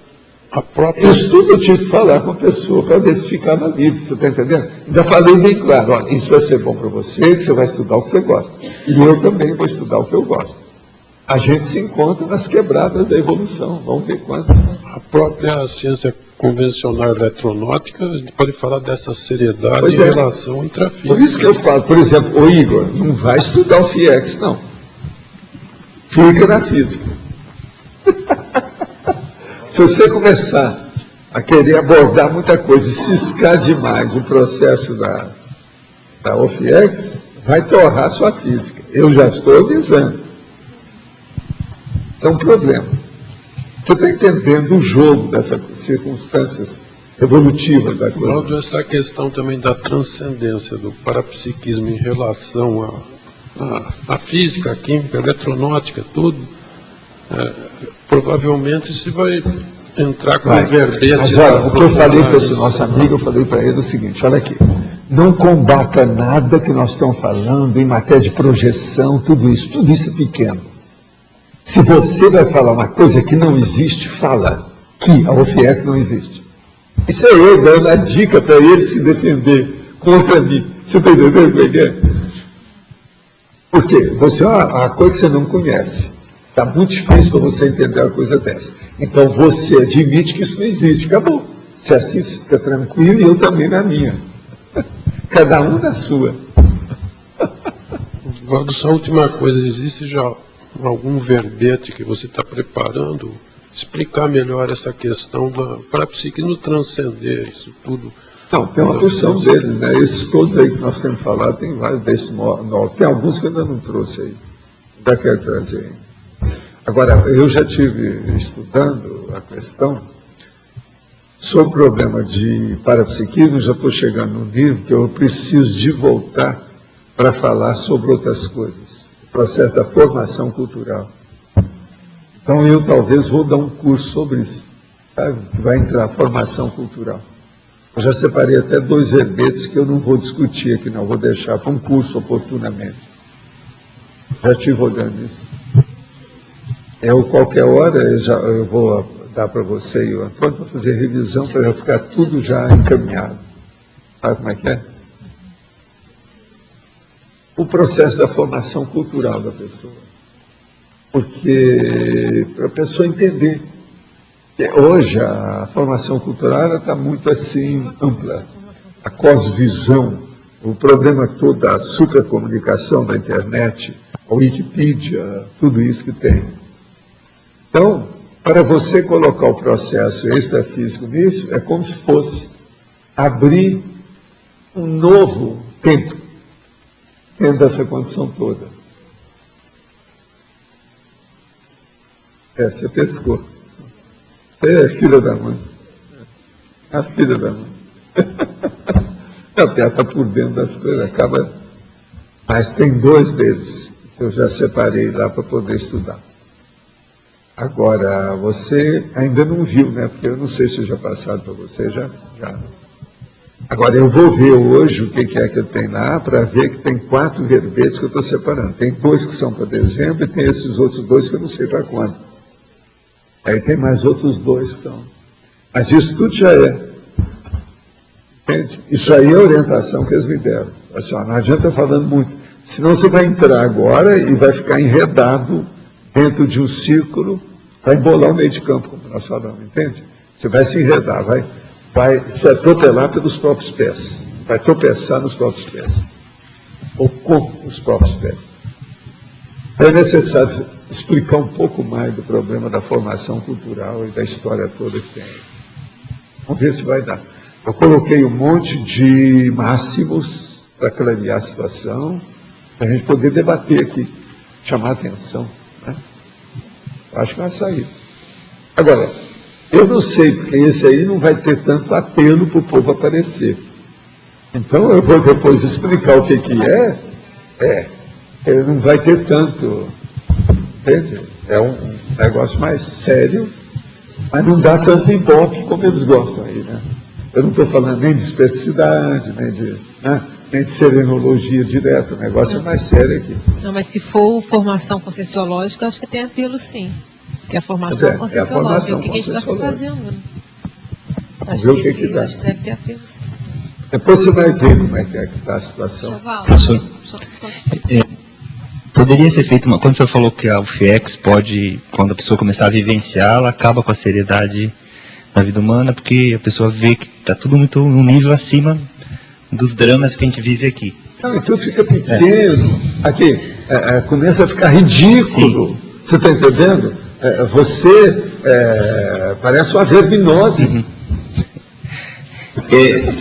a própria... Isso tudo eu tive que falar com a pessoa para ver se ficava livre, você está entendendo? Ainda falei bem claro, olha, isso vai ser bom para você, que você vai estudar o que você gosta. E eu também vou estudar o que eu gosto. A gente se encontra nas quebradas da evolução, vamos ver quanto. A própria ciência convencional eletronáutica, a gente pode falar dessa seriedade em relação entre a física. Por isso que eu falo, por exemplo, o Igor não vai estudar o FIEX, não. Fica na física. Se você começar a querer abordar muita coisa e ciscar demais o processo da OFIEX, vai torrar sua física. Eu já estou avisando. Isso é um problema. Você está entendendo o jogo dessas circunstâncias evolutivas da coisa? Cláudio, essa questão também da transcendência do parapsiquismo em relação à física, à química, à eletronáutica, tudo, provavelmente se vai entrar com um verbete. Mas olha, o que eu falei para esse nosso amigo, eu falei para ele o seguinte, olha aqui, não combata nada que nós estamos falando em matéria de projeção, tudo isso é pequeno. Se você vai falar uma coisa que não existe, fala que a OFIEX não existe. Isso é eu dando a dica para ele se defender contra mim. Você está entendendo como é que é? Por quê? Você é uma coisa que você não conhece. Está muito difícil para você entender uma coisa dessa. Então você admite que isso não existe. Acabou. Se assim fica tranquilo e eu também na minha. Cada um na sua. Valdo, só a última coisa, existe já algum verbete que você está preparando? Explicar melhor essa questão da parapsiquismo transcender isso tudo. Não, tem uma porção deles, né? Esses todos aí que nós temos falado, tem vários desses novos. Tem alguns que eu ainda não trouxe aí. Ainda quero trazer. Agora, eu já estive estudando a questão Sobre o problema de parapsiquismo, já estou chegando no nível que eu preciso de voltar para falar sobre outras coisas. O processo da formação cultural. Então eu talvez vou dar um curso sobre isso, sabe? Que vai entrar formação cultural. Eu já separei até 2 verbetes que eu não vou discutir aqui, não. Vou deixar para um curso oportunamente. Já estive olhando isso. Qualquer hora eu vou dar para você e o Antônio para fazer revisão, para já ficar tudo já encaminhado. Sabe como é que é? O processo da formação cultural da pessoa. Porque, para a pessoa entender, hoje a formação cultural está muito assim, ampla. A cosvisão, o problema todo da supercomunicação da internet, a Wikipedia, tudo isso que tem. Então, para você colocar o processo extrafísico nisso, é como se fosse abrir um novo tempo dentro dessa condição toda. Você pescou. Você é filha da mãe. A filha da mãe. A Pia está por dentro das coisas, acaba. Mas tem 2 deles que eu já separei lá para poder estudar. Agora, você ainda não viu, né? Porque eu não sei se eu já passaram para você, já. Agora, eu vou ver hoje o que é que eu tenho lá, para ver que tem 4 verbetes que eu estou separando. Tem 2 que são para dezembro e tem esses outros 2 que eu não sei para quando. Aí tem mais outros 2 que estão. Mas isso tudo já é. Entende? Isso aí é a orientação que eles me deram. Assim, ó, não adianta falando muito. Senão você vai entrar agora e vai ficar enredado dentro de um círculo, vai embolar o meio de campo, como nós falamos, entende? Você vai se enredar, vai se atropelar pelos próprios pés, vai tropeçar nos próprios pés, ou com os próprios pés. É necessário explicar um pouco mais do problema da formação cultural e da história toda que tem. Vamos ver se vai dar. Eu coloquei um monte de máximos para clarear a situação, para a gente poder debater aqui, chamar a atenção. Né? Acho que vai sair. Agora, eu não sei, porque esse aí não vai ter tanto apelo para o povo aparecer. Então, eu vou depois explicar o que é. Não vai ter tanto. Entende? É um negócio mais sério, mas não dá tanto ibope como eles gostam aí, né? Eu não estou falando nem de esperticidade, nem de serenologia direta, o negócio é mais sério aqui. Não, mas se for formação conscienciológica, acho que tem apelo sim. Que é a formação conscienciológica, o que a gente está se fazendo. Né? Acho que esse acho que deve ter apelo sim. Depois você vai ver como é que está a situação. Poderia ser feito quando você falou que a UFIEX pode, quando a pessoa começar a vivenciar, ela acaba com a seriedade da vida humana, porque a pessoa vê que está tudo muito num nível acima dos dramas que a gente vive aqui. Não, então fica pequeno. Aqui, começa a ficar ridículo. Sim. Você está entendendo? Você parece uma verminose. Uhum.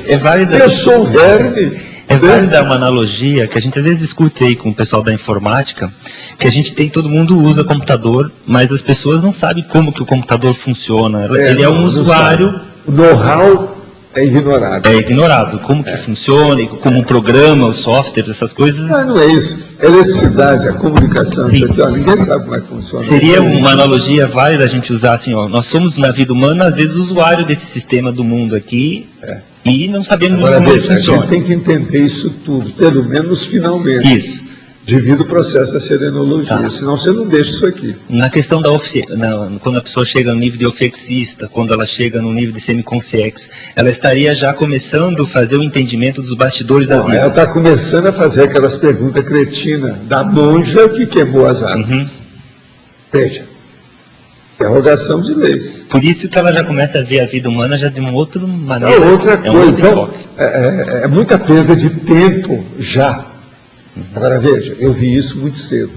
É válido. Eu sou um verme. É válido dar uma analogia que a gente às vezes discute aí com o pessoal da informática, que a gente todo mundo usa computador, mas as pessoas não sabem como que o computador funciona. Ele é um usuário. O know-how é ignorado. É ignorado. Como que funciona, como programa, os softwares, essas coisas. Não é isso. Eletricidade, a comunicação, isso aqui, ninguém sabe como é que funciona. Seria uma analogia válida a gente usar assim, nós somos na vida humana, às vezes, usuário desse sistema do mundo aqui, e não sabemos como ele funciona. A gente tem que entender isso tudo, pelo menos finalmente. Isso. Devido ao processo da serenologia, senão você não deixa isso aqui. Na questão da quando a pessoa chega no nível de ofexista, quando ela chega no nível de semiconsciex, ela estaria já começando a fazer o entendimento dos bastidores da vida. Ela está começando a fazer aquelas perguntas cretinas da monja que queimou as árvores. Veja, interrogação de leis. Por isso que ela já começa a ver a vida humana já de uma outra maneira. É outra coisa. Então, é muita perda de tempo já. Agora veja, eu vi isso muito cedo.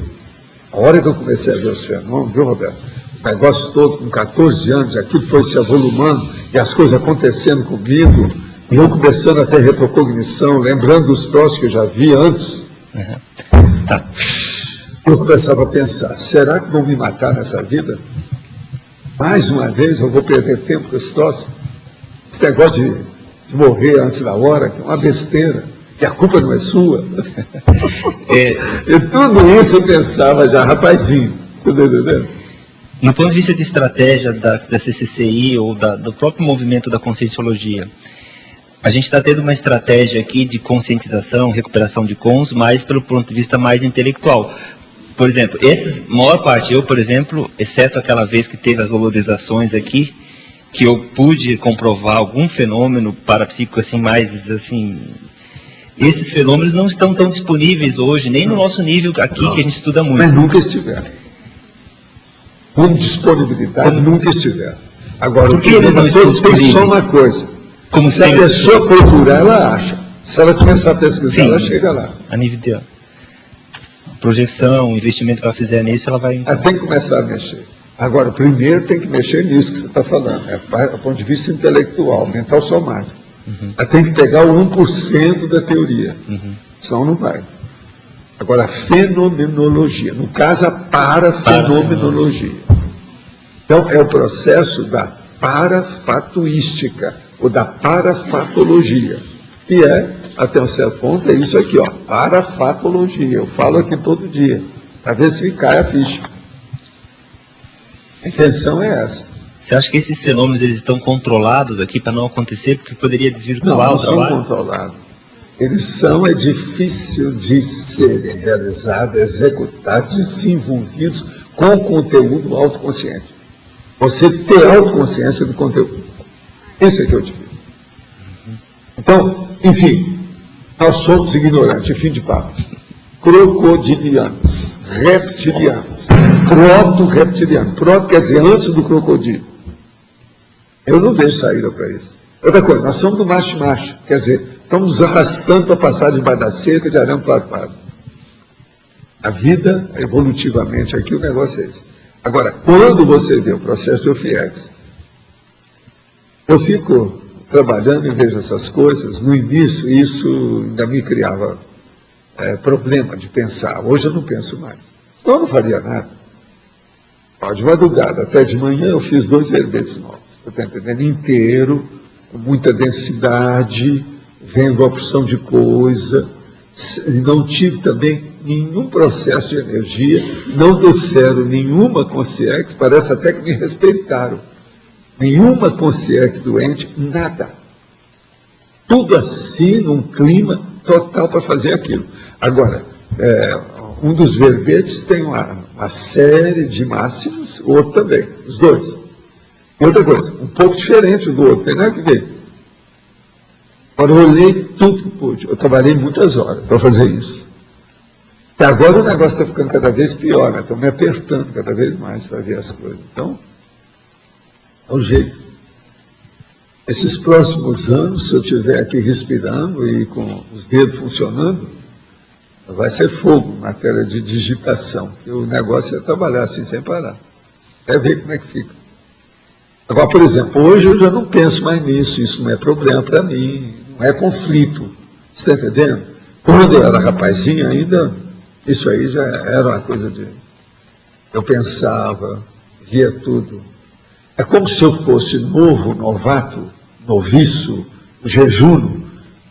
A hora que eu comecei a ver os fenômenos, viu, Roberto? O negócio todo, com 14 anos, aquilo foi se avolumando, e as coisas acontecendo comigo, e eu começando a ter retrocognição, lembrando dos troços que eu já vi antes. Eu começava a pensar, será que vão me matar nessa vida? Mais uma vez eu vou perder tempo com esse troço? Esse negócio de morrer antes da hora, que é uma besteira, que a culpa não é sua. E tudo isso eu pensava já, rapazinho, você está entendendo? No ponto de vista de estratégia da CCCI ou do próprio movimento da Conscienciologia, a gente está tendo uma estratégia aqui de conscientização, recuperação de cons, mas pelo ponto de vista mais intelectual. Por exemplo, maior parte, eu, por exemplo, exceto aquela vez que teve as valorizações aqui, que eu pude comprovar algum fenômeno parapsíquico assim, mais assim... Esses fenômenos não estão tão disponíveis hoje, nem no nosso nível aqui, que a gente estuda muito. Mas nunca estiveram. Com disponibilidade, nunca estiveram. Agora, por que eles não estão disponíveis? Tem só uma coisa. Se a pessoa procurar, ela acha. Se ela começar a pesquisar, ela chega lá. A nível de projeção, investimento que ela fizer nisso, ela vai... Ela tem que começar a mexer. Agora, primeiro tem que mexer nisso que você está falando. Do ponto de vista intelectual, mental somático. Ela tem que pegar o 1% da teoria. Senão não vai. Agora, a fenomenologia. No caso, a parafenomenologia. Então, é o processo da parafatuística, ou da parafatologia, que é, até um certo ponto, é isso aqui, ó, parafatologia. Eu falo aqui todo dia, para ver se cai a ficha. A intenção é essa. Você acha que esses fenômenos eles estão controlados aqui para não acontecer, porque poderia desvirtuar o trabalho? Não, não são controlados. Eles são, é difícil de serem realizados, executados, desenvolvidos com conteúdo autoconsciente. Você ter autoconsciência do conteúdo. Esse é que é o difícil. Então, enfim, nós somos ignorantes, fim de papo. Crocodilianos, reptilianos, proto-reptilianos. Proto quer dizer antes do crocodilo. Eu não vejo saída para isso. Outra coisa, nós somos do macho-macho, quer dizer, estamos nos arrastando para passar debaixo da cerca de arame farpado. A vida, evolutivamente, aqui o negócio é esse. Agora, quando você vê o processo de OFIEX, eu fico trabalhando e vejo essas coisas, no início isso ainda me criava problema de pensar. Hoje eu não penso mais. Senão eu não faria nada. De madrugada até de manhã eu fiz 2 verbetes novos. Você está entendendo? Inteiro, com muita densidade, vendo a porção de coisa. Não tive também nenhum processo de energia, não disseram nenhuma consciência, parece até que me respeitaram. Nenhuma consciência doente, nada. Tudo assim, num clima total para fazer aquilo. Agora, um dos verbetes tem uma série de máximos, o outro também, os dois. Outra coisa, um pouco diferente do outro, tem nada que ver. Agora, eu olhei tudo que pude. Eu trabalhei muitas horas para fazer isso. E agora o negócio está ficando cada vez pior, né? Estão me apertando cada vez mais para ver as coisas. Então, é o jeito. Esses próximos anos, se eu estiver aqui respirando e com os dedos funcionando, vai ser fogo, matéria de digitação. Porque o negócio é trabalhar assim, sem parar. Até ver como é que fica. Agora, por exemplo, hoje eu já não penso mais nisso, isso não é problema para mim, não é conflito. Você está entendendo? Quando eu era rapazinho ainda, isso aí já era uma coisa de... Eu pensava, via tudo. É como se eu fosse novo, novato, noviço, jejuno,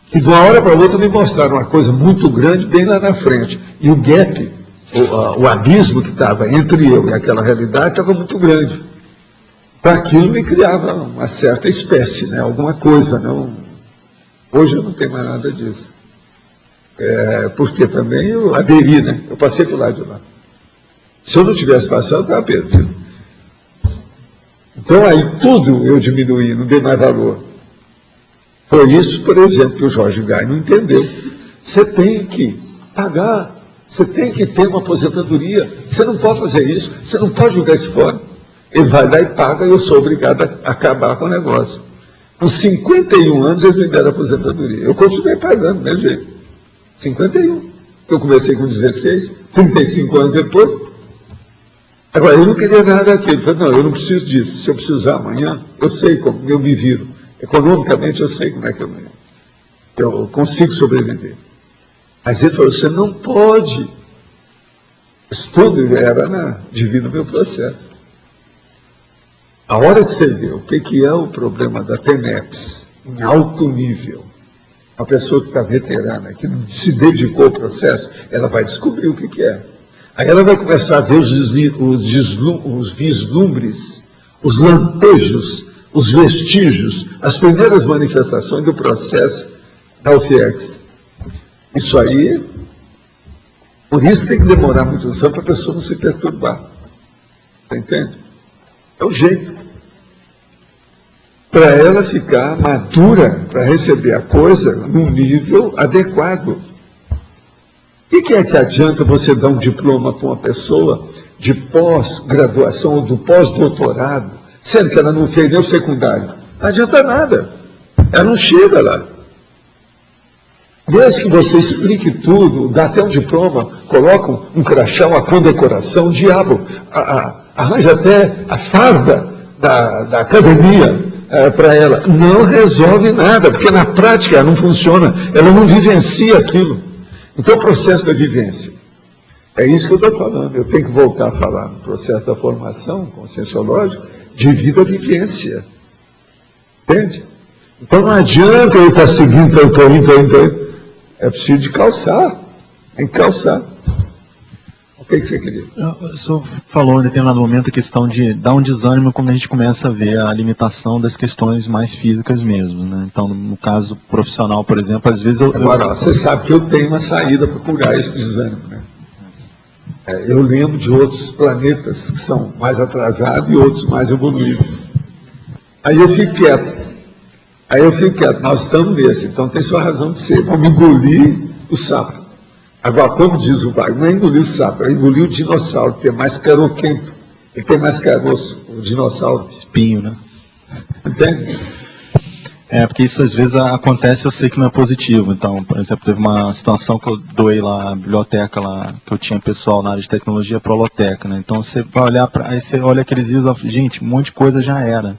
que de uma hora para outra me mostraram uma coisa muito grande bem lá na frente. E o gap, o abismo que estava entre eu e aquela realidade estava muito grande. Para aquilo me criava uma certa espécie, né? Alguma coisa. Não... Hoje eu não tenho mais nada disso. Porque também eu aderi, né? Eu passei por lá de lá. Se eu não tivesse passado, eu estava perdido. Então aí tudo eu diminuí, não dei mais valor. Foi isso, por exemplo, que o Jorge Gai não entendeu. Você tem que pagar, você tem que ter uma aposentadoria, você não pode fazer isso, você não pode jogar isso fora. Ele vai lá e paga e eu sou obrigado a acabar com o negócio. Com 51 anos eles me deram aposentadoria. Eu continuei pagando, do meu jeito. 51. Eu comecei com 16, 35 anos depois. Agora, eu não queria nada daquilo. Eu falei, não, eu não preciso disso. Se eu precisar amanhã, eu sei como eu me viro. Economicamente, eu sei como é que eu consigo sobreviver. Mas ele falou, você não pode. Isso tudo era divino meu processo. A hora que você vê o que é o problema da TENEPS, em alto nível, a pessoa que está veterana, que se dedicou ao processo, ela vai descobrir o que é. Aí ela vai começar a ver os vislumbres, os lampejos, os vestígios, as primeiras manifestações do processo da UFIEX. Isso aí, por isso tem que demorar muitos anos para a pessoa não se perturbar. Você entende? É o jeito. Para ela ficar madura, para receber a coisa num nível adequado. O que é que adianta você dar um diploma para uma pessoa de pós-graduação ou do pós-doutorado, sendo que ela não fez nem o secundário? Não adianta nada. Ela não chega lá. Desde que você explique tudo, dá até um diploma, coloca um crachá, uma condecoração, o diabo arranja até a farda da academia para ela. Não resolve nada, porque na prática ela não funciona, ela não vivencia aquilo. Então, o processo da vivência. É isso que eu estou falando. Eu tenho que voltar a falar no processo da formação conscienciológica de vida-vivência. Entende? Então, não adianta eu estar seguindo, eu estou indo. É preciso de calçar. Tem que calçar. O que você queria? O senhor falou em determinado momento a questão de dar um desânimo quando a gente começa a ver a limitação das questões mais físicas mesmo, né? Então, no caso profissional, por exemplo, às vezes Agora, você sabe que eu tenho uma saída para curar esse desânimo, né? Eu lembro de outros planetas que são mais atrasados e outros mais evoluídos. Aí eu fico quieto. Nós estamos nesse, então tem sua razão de ser. Vamos engolir o sapo. Agora, como diz o Wagner, não é engolir o sapo, é engolir o dinossauro, que é mais caroquento, ele tem mais caroço, o dinossauro. Espinho, né? Entende? Porque isso às vezes acontece, eu sei que não é positivo. Então, por exemplo, teve uma situação que eu doei lá, a biblioteca lá, que eu tinha pessoal na área de tecnologia para a holoteca, né? Então você vai olhar, aí você olha aqueles livros, gente, um monte de coisa já era.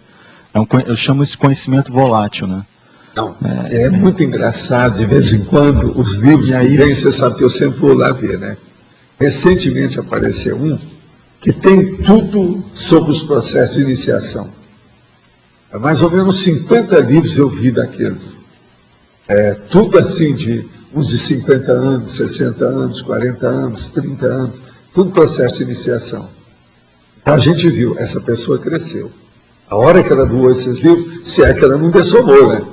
Eu chamo isso de conhecimento volátil, né? Não, é muito engraçado, de vez em quando, os livros que vêm, você sabe que eu sempre vou lá ver, né? Recentemente apareceu um que tem tudo sobre os processos de iniciação. Mais ou menos 50 livros eu vi daqueles. Tudo assim, de uns de 50 anos, 60 anos, 40 anos, 30 anos, tudo processo de iniciação. Então a gente viu, essa pessoa cresceu. A hora que ela doou esses livros, se é que ela não dessomou, né?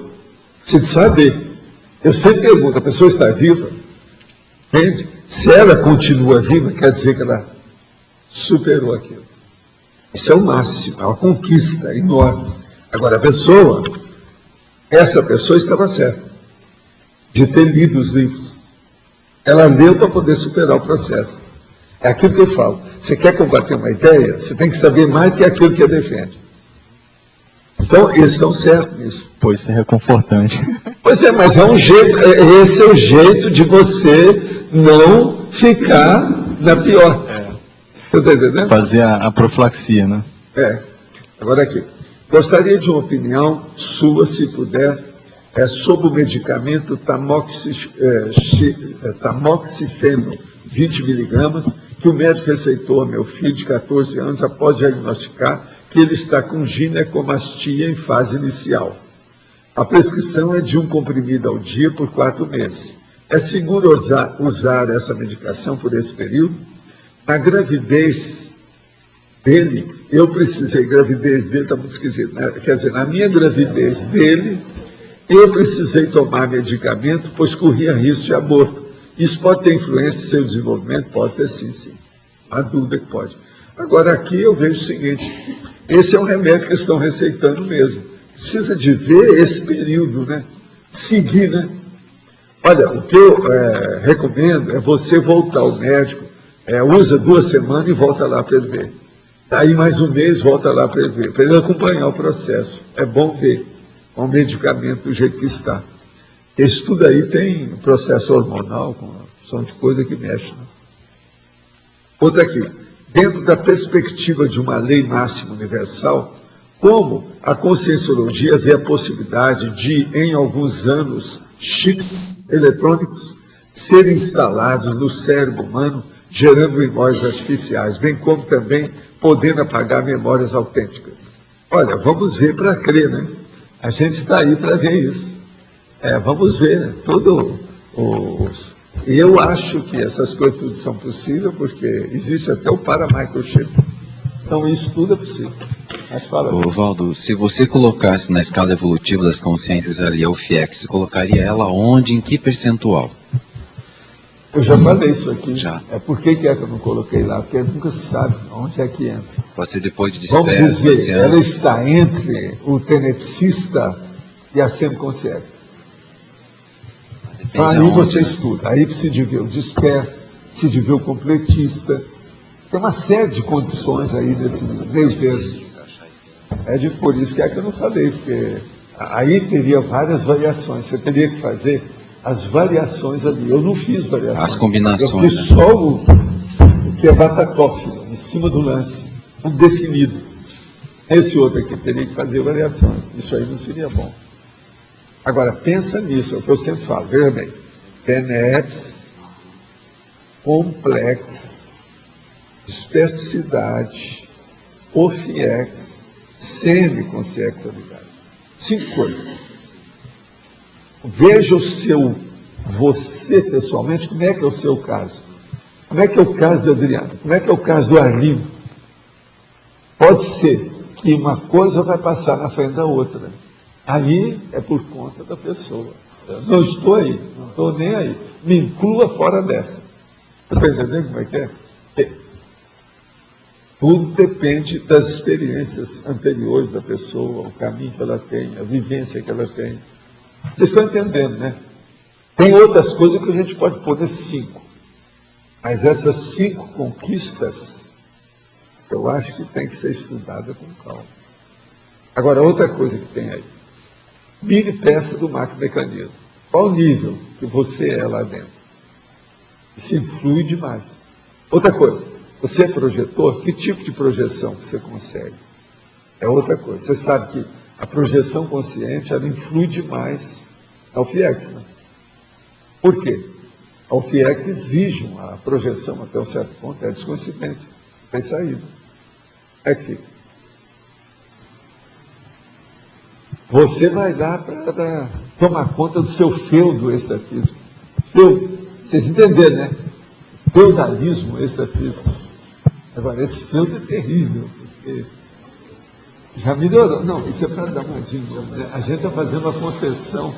Precisa saber. Eu sempre pergunto, a pessoa está viva? Entende? Se ela continua viva, quer dizer que ela superou aquilo. Isso é o máximo, é uma conquista enorme. Agora, essa pessoa estava certa de ter lido os livros. Ela leu para poder superar o processo. É aquilo que eu falo. Você quer combater uma ideia, você tem que saber mais do que aquilo que a defende. Então, eles estão certos nisso. Pois é reconfortante. Pois é, mas é um jeito, esse é o jeito de você não ficar na pior. Você está entendendo? Fazer a profilaxia, né? Agora aqui. Gostaria de uma opinião sua, se puder, sobre o medicamento tamoxifeno, 20 miligramas, que o médico receitou a meu filho de 14 anos após diagnosticar que ele está com ginecomastia em fase inicial. A prescrição é de um comprimido ao dia por 4 meses. É seguro usar essa medicação por esse período? Na gravidez dele, gravidez dele está muito esquisito, né? Quer dizer, na minha gravidez dele, eu precisei tomar medicamento, pois corria risco de aborto. Isso pode ter influência em seu desenvolvimento? Pode ter sim. Não há dúvida que pode. Agora, aqui eu vejo o seguinte, esse é um remédio que eles estão receitando mesmo. Precisa de ver esse período, né? Seguir, né? Olha, o que eu recomendo é você voltar ao médico, usa 2 semanas e volta lá para ele ver. Daí mais um mês, volta lá para ele ver, para ele acompanhar o processo. É bom ver com o medicamento do jeito que está. Isso tudo aí tem processo hormonal, com uma opção de coisa que mexe. Né? Outra aqui. Dentro da perspectiva de uma lei máxima universal, como a conscienciologia vê a possibilidade de, em alguns anos, chips eletrônicos serem instalados no cérebro humano, gerando memórias artificiais, bem como também podendo apagar memórias autênticas. Olha, vamos ver para crer, né? A gente está aí para ver isso. Vamos ver, né? Eu acho que essas coisas tudo são possíveis, porque existe até o para-microchip. Então, isso tudo é possível. Mas fala. Ô, Valdo, se você colocasse na escala evolutiva das consciências ali a UFIEX, você colocaria ela onde, em que percentual? Eu já falei isso aqui. Já. Por que é que eu não coloquei lá? Porque nunca se sabe onde é que entra. Pode ser depois de Vamos dispersa. dizer, ela está entre o tenepsista e a semiconsciente. Então, aí você estuda. Aí precisa ver o disperso, precisa ver o completista. Tem uma série de condições aí nesse meio termo. Por isso que eu não falei, porque aí teria várias variações. Você teria que fazer as variações ali. Eu não fiz variações. As combinações. Eu fiz só o que é Batakoff, em cima do lance, tudo definido. Esse outro aqui teria que fazer variações. Isso aí não seria bom. Agora, pensa nisso, é o que eu sempre falo. Veja bem, TENEPS, complexo, dispersidade, OFIEX, semiconsciexualidade. 5 coisas. Veja você pessoalmente, como é que é o seu caso. Como é que é o caso da Adriana? Como é que é o caso do Arlindo? Pode ser que uma coisa vai passar na frente da outra. Aí é por conta da pessoa. Eu não estou aí, não estou nem aí. Me inclua fora dessa. Você está entendendo como é que é? Tudo depende das experiências anteriores da pessoa, o caminho que ela tem, a vivência que ela tem. Vocês estão entendendo, né? Tem outras coisas que a gente pode pôr nesses 5. Mas essas 5 conquistas, eu acho que tem que ser estudada com calma. Agora, outra coisa que tem aí. Mini peça do Max Mecanismo. Qual o nível que você é lá dentro? Isso influi demais. Outra coisa, você é projetor? Que tipo de projeção que você consegue? É outra coisa. Você sabe que a projeção consciente, ela influi demais ao FIEX, né? Por quê? Ao FIEX exige uma projeção até um certo ponto, é descoincidência, tem saída. É que fica. Você vai lá para tomar conta do seu feudo extrafísico. Vocês entenderam, né? Feudalismo extrafísico. Agora, esse feudo é terrível, porque já melhorou. Não, isso é para dar uma dica. A gente está fazendo uma concessão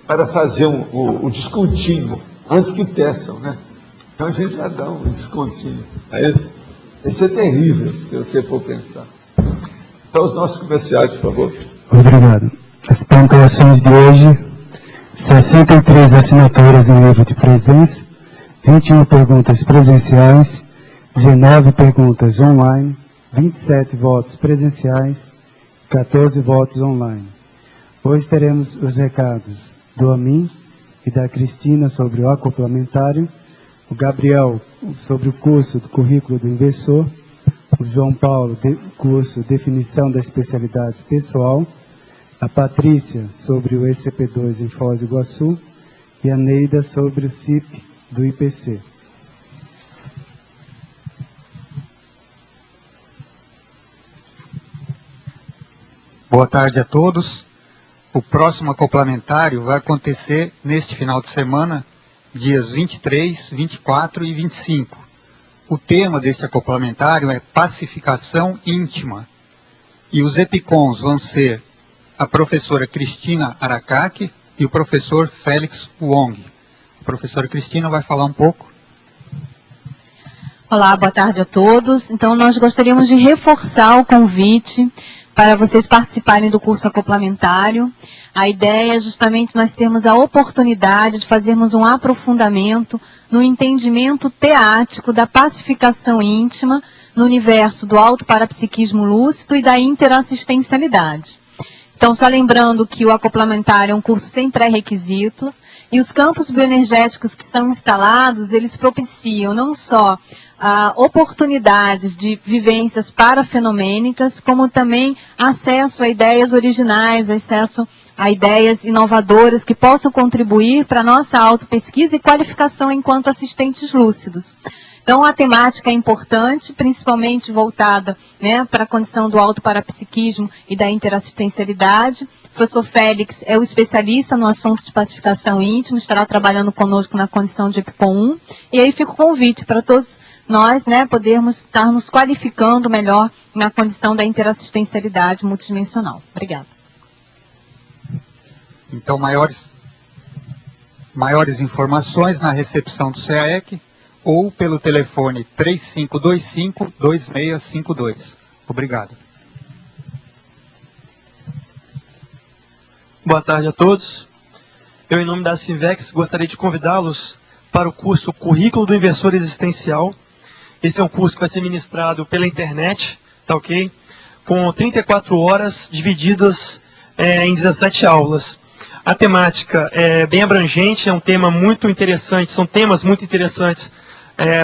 para fazer o descontínuo, antes que peçam, né? Então a gente já dá um descontínuo. É isso? Isso é terrível, se você for pensar. Então, os nossos comerciais, por favor. Obrigado. As pontuações de hoje, 63 assinaturas no livro de presença, 21 perguntas presenciais, 19 perguntas online, 27 votos presenciais, 14 votos online. Hoje teremos os recados do Amin e da Cristina sobre o acoplamentário, o Gabriel sobre o curso do currículo do inversor, o João Paulo, curso Definição da Especialidade Pessoal, a Patrícia sobre o ECP2 em Foz do Iguaçu e a Neida sobre o CIP do IPC. Boa tarde a todos. O próximo acoplamentário vai acontecer neste final de semana, dias 23, 24 e 25. O tema deste acoplamentário é pacificação íntima. E os EPICONs vão ser a professora Cristina Aracaki e o professor Félix Wong. A professora Cristina vai falar um pouco. Olá, boa tarde a todos. Então, nós gostaríamos de reforçar o convite para vocês participarem do curso acoplamentário. A ideia é justamente nós termos a oportunidade de fazermos um aprofundamento no entendimento teático da pacificação íntima no universo do autoparapsiquismo lúcido e da interassistencialidade. Então, só lembrando que o acoplamentário é um curso sem pré-requisitos e os campos bioenergéticos que são instalados, eles propiciam não só oportunidades de vivências parafenomênicas, como também acesso a ideias originais, acesso a ideias inovadoras que possam contribuir para a nossa autopesquisa e qualificação enquanto assistentes lúcidos. Então, a temática é importante, principalmente voltada, né, para a condição do autoparapsiquismo e da interassistencialidade. O professor Félix é o especialista no assunto de pacificação íntima, estará trabalhando conosco na condição de EPICOM 1. E aí fica o convite para todos nós, né, podermos estar nos qualificando melhor na condição da interassistencialidade multidimensional. Obrigada. Então, maiores informações na recepção do CAEC ou pelo telefone 3525-2652. Obrigado. Boa tarde a todos. Eu, em nome da Sinvex, gostaria de convidá-los para o curso Currículo do Inversor Existencial. Esse é um curso que vai ser ministrado pela internet, tá ok? Com 34 horas divididas em 17 aulas. A temática é bem abrangente, é um tema muito interessante, são temas muito interessantes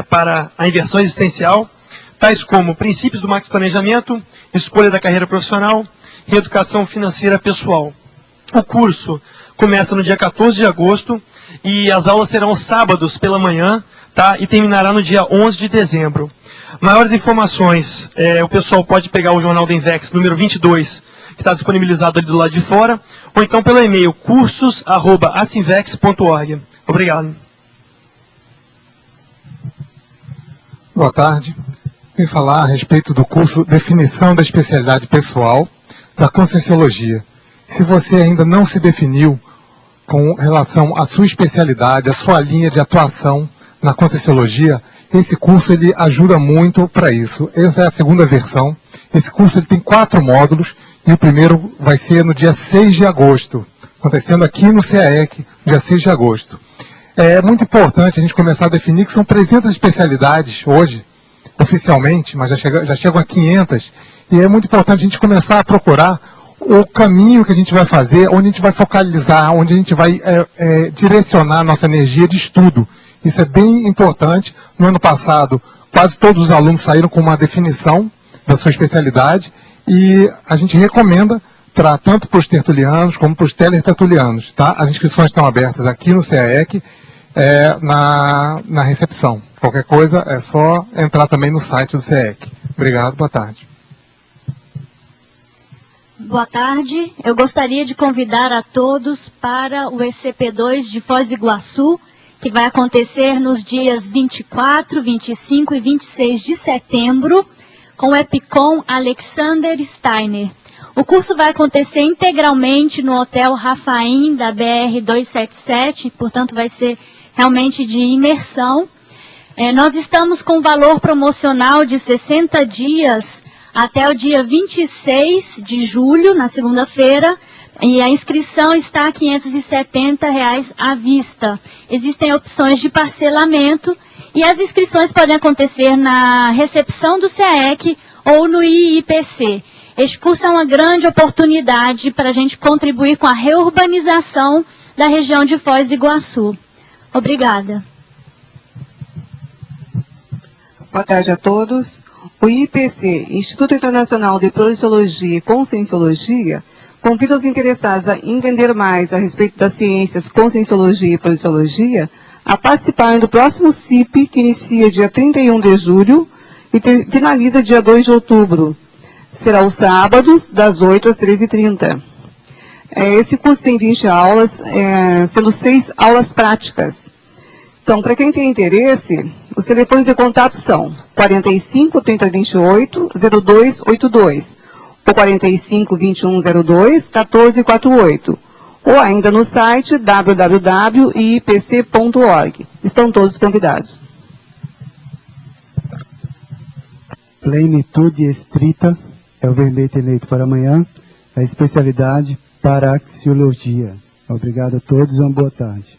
para a inversão existencial, tais como princípios do Max Planejamento, escolha da carreira profissional, reeducação financeira pessoal. O curso começa no dia 14 de agosto e as aulas serão sábados pela manhã, tá? E terminará no dia 11 de dezembro. Maiores informações, o pessoal pode pegar o Jornal da Invex, número 22, que está disponibilizado ali do lado de fora, ou então pelo e-mail cursos@asinvex.org. Obrigado. Boa tarde. Vim falar a respeito do curso Definição da Especialidade Pessoal da Conscienciologia. Se você ainda não se definiu com relação à sua especialidade, à sua linha de atuação na Conscienciologia, esse curso ele ajuda muito para isso. Essa é a segunda versão. Esse curso ele tem 4 módulos e o primeiro vai ser no dia 6 de agosto, acontecendo aqui no CAEC, dia 6 de agosto. É muito importante a gente começar a definir que são 300 especialidades hoje, oficialmente, mas já chegam a 500, e é muito importante a gente começar a procurar o caminho que a gente vai fazer, onde a gente vai focalizar, onde a gente vai direcionar a nossa energia de estudo. Isso é bem importante. No ano passado, quase todos os alunos saíram com uma definição da sua especialidade e a gente recomenda tanto para os tertulianos como para os teletertulianos. Tá? As inscrições estão abertas aqui no CAEC, na recepção. Qualquer coisa é só entrar também no site do CAEC. Obrigado, boa tarde. Boa tarde, eu gostaria de convidar a todos para o ECP2 de Foz do Iguaçu, que vai acontecer nos dias 24, 25 e 26 de setembro, com o EPICOM Alexander Steiner. O curso vai acontecer integralmente no Hotel Rafaim, da BR-277, portanto vai ser realmente de imersão. Nós estamos com valor promocional de 60 dias até o dia 26 de julho, na segunda-feira, e a inscrição está a R$ 570 à vista. Existem opções de parcelamento e as inscrições podem acontecer na recepção do CAEC ou no IIPC. Este curso é uma grande oportunidade para a gente contribuir com a reurbanização da região de Foz do Iguaçu. Obrigada. Boa tarde a todos. O IPC, Instituto Internacional de Projeciologia e Conscienciologia, convida os interessados a entender mais a respeito das ciências Conscienciologia e Projeciologia a participarem do próximo CIP, que inicia dia 31 de julho e finaliza dia 2 de outubro. Será os sábados, das 8 às 13h30. Esse curso tem 20 aulas, sendo 6 aulas práticas. Então, para quem tem interesse, os telefones de contato são 45 3028 0282 ou 45 2102 1448 ou ainda no site www.iipc.org. Estão todos convidados. Plenitude estrita é o verbete eleito para amanhã, a especialidade para axiologia. Obrigado a todos, uma boa tarde.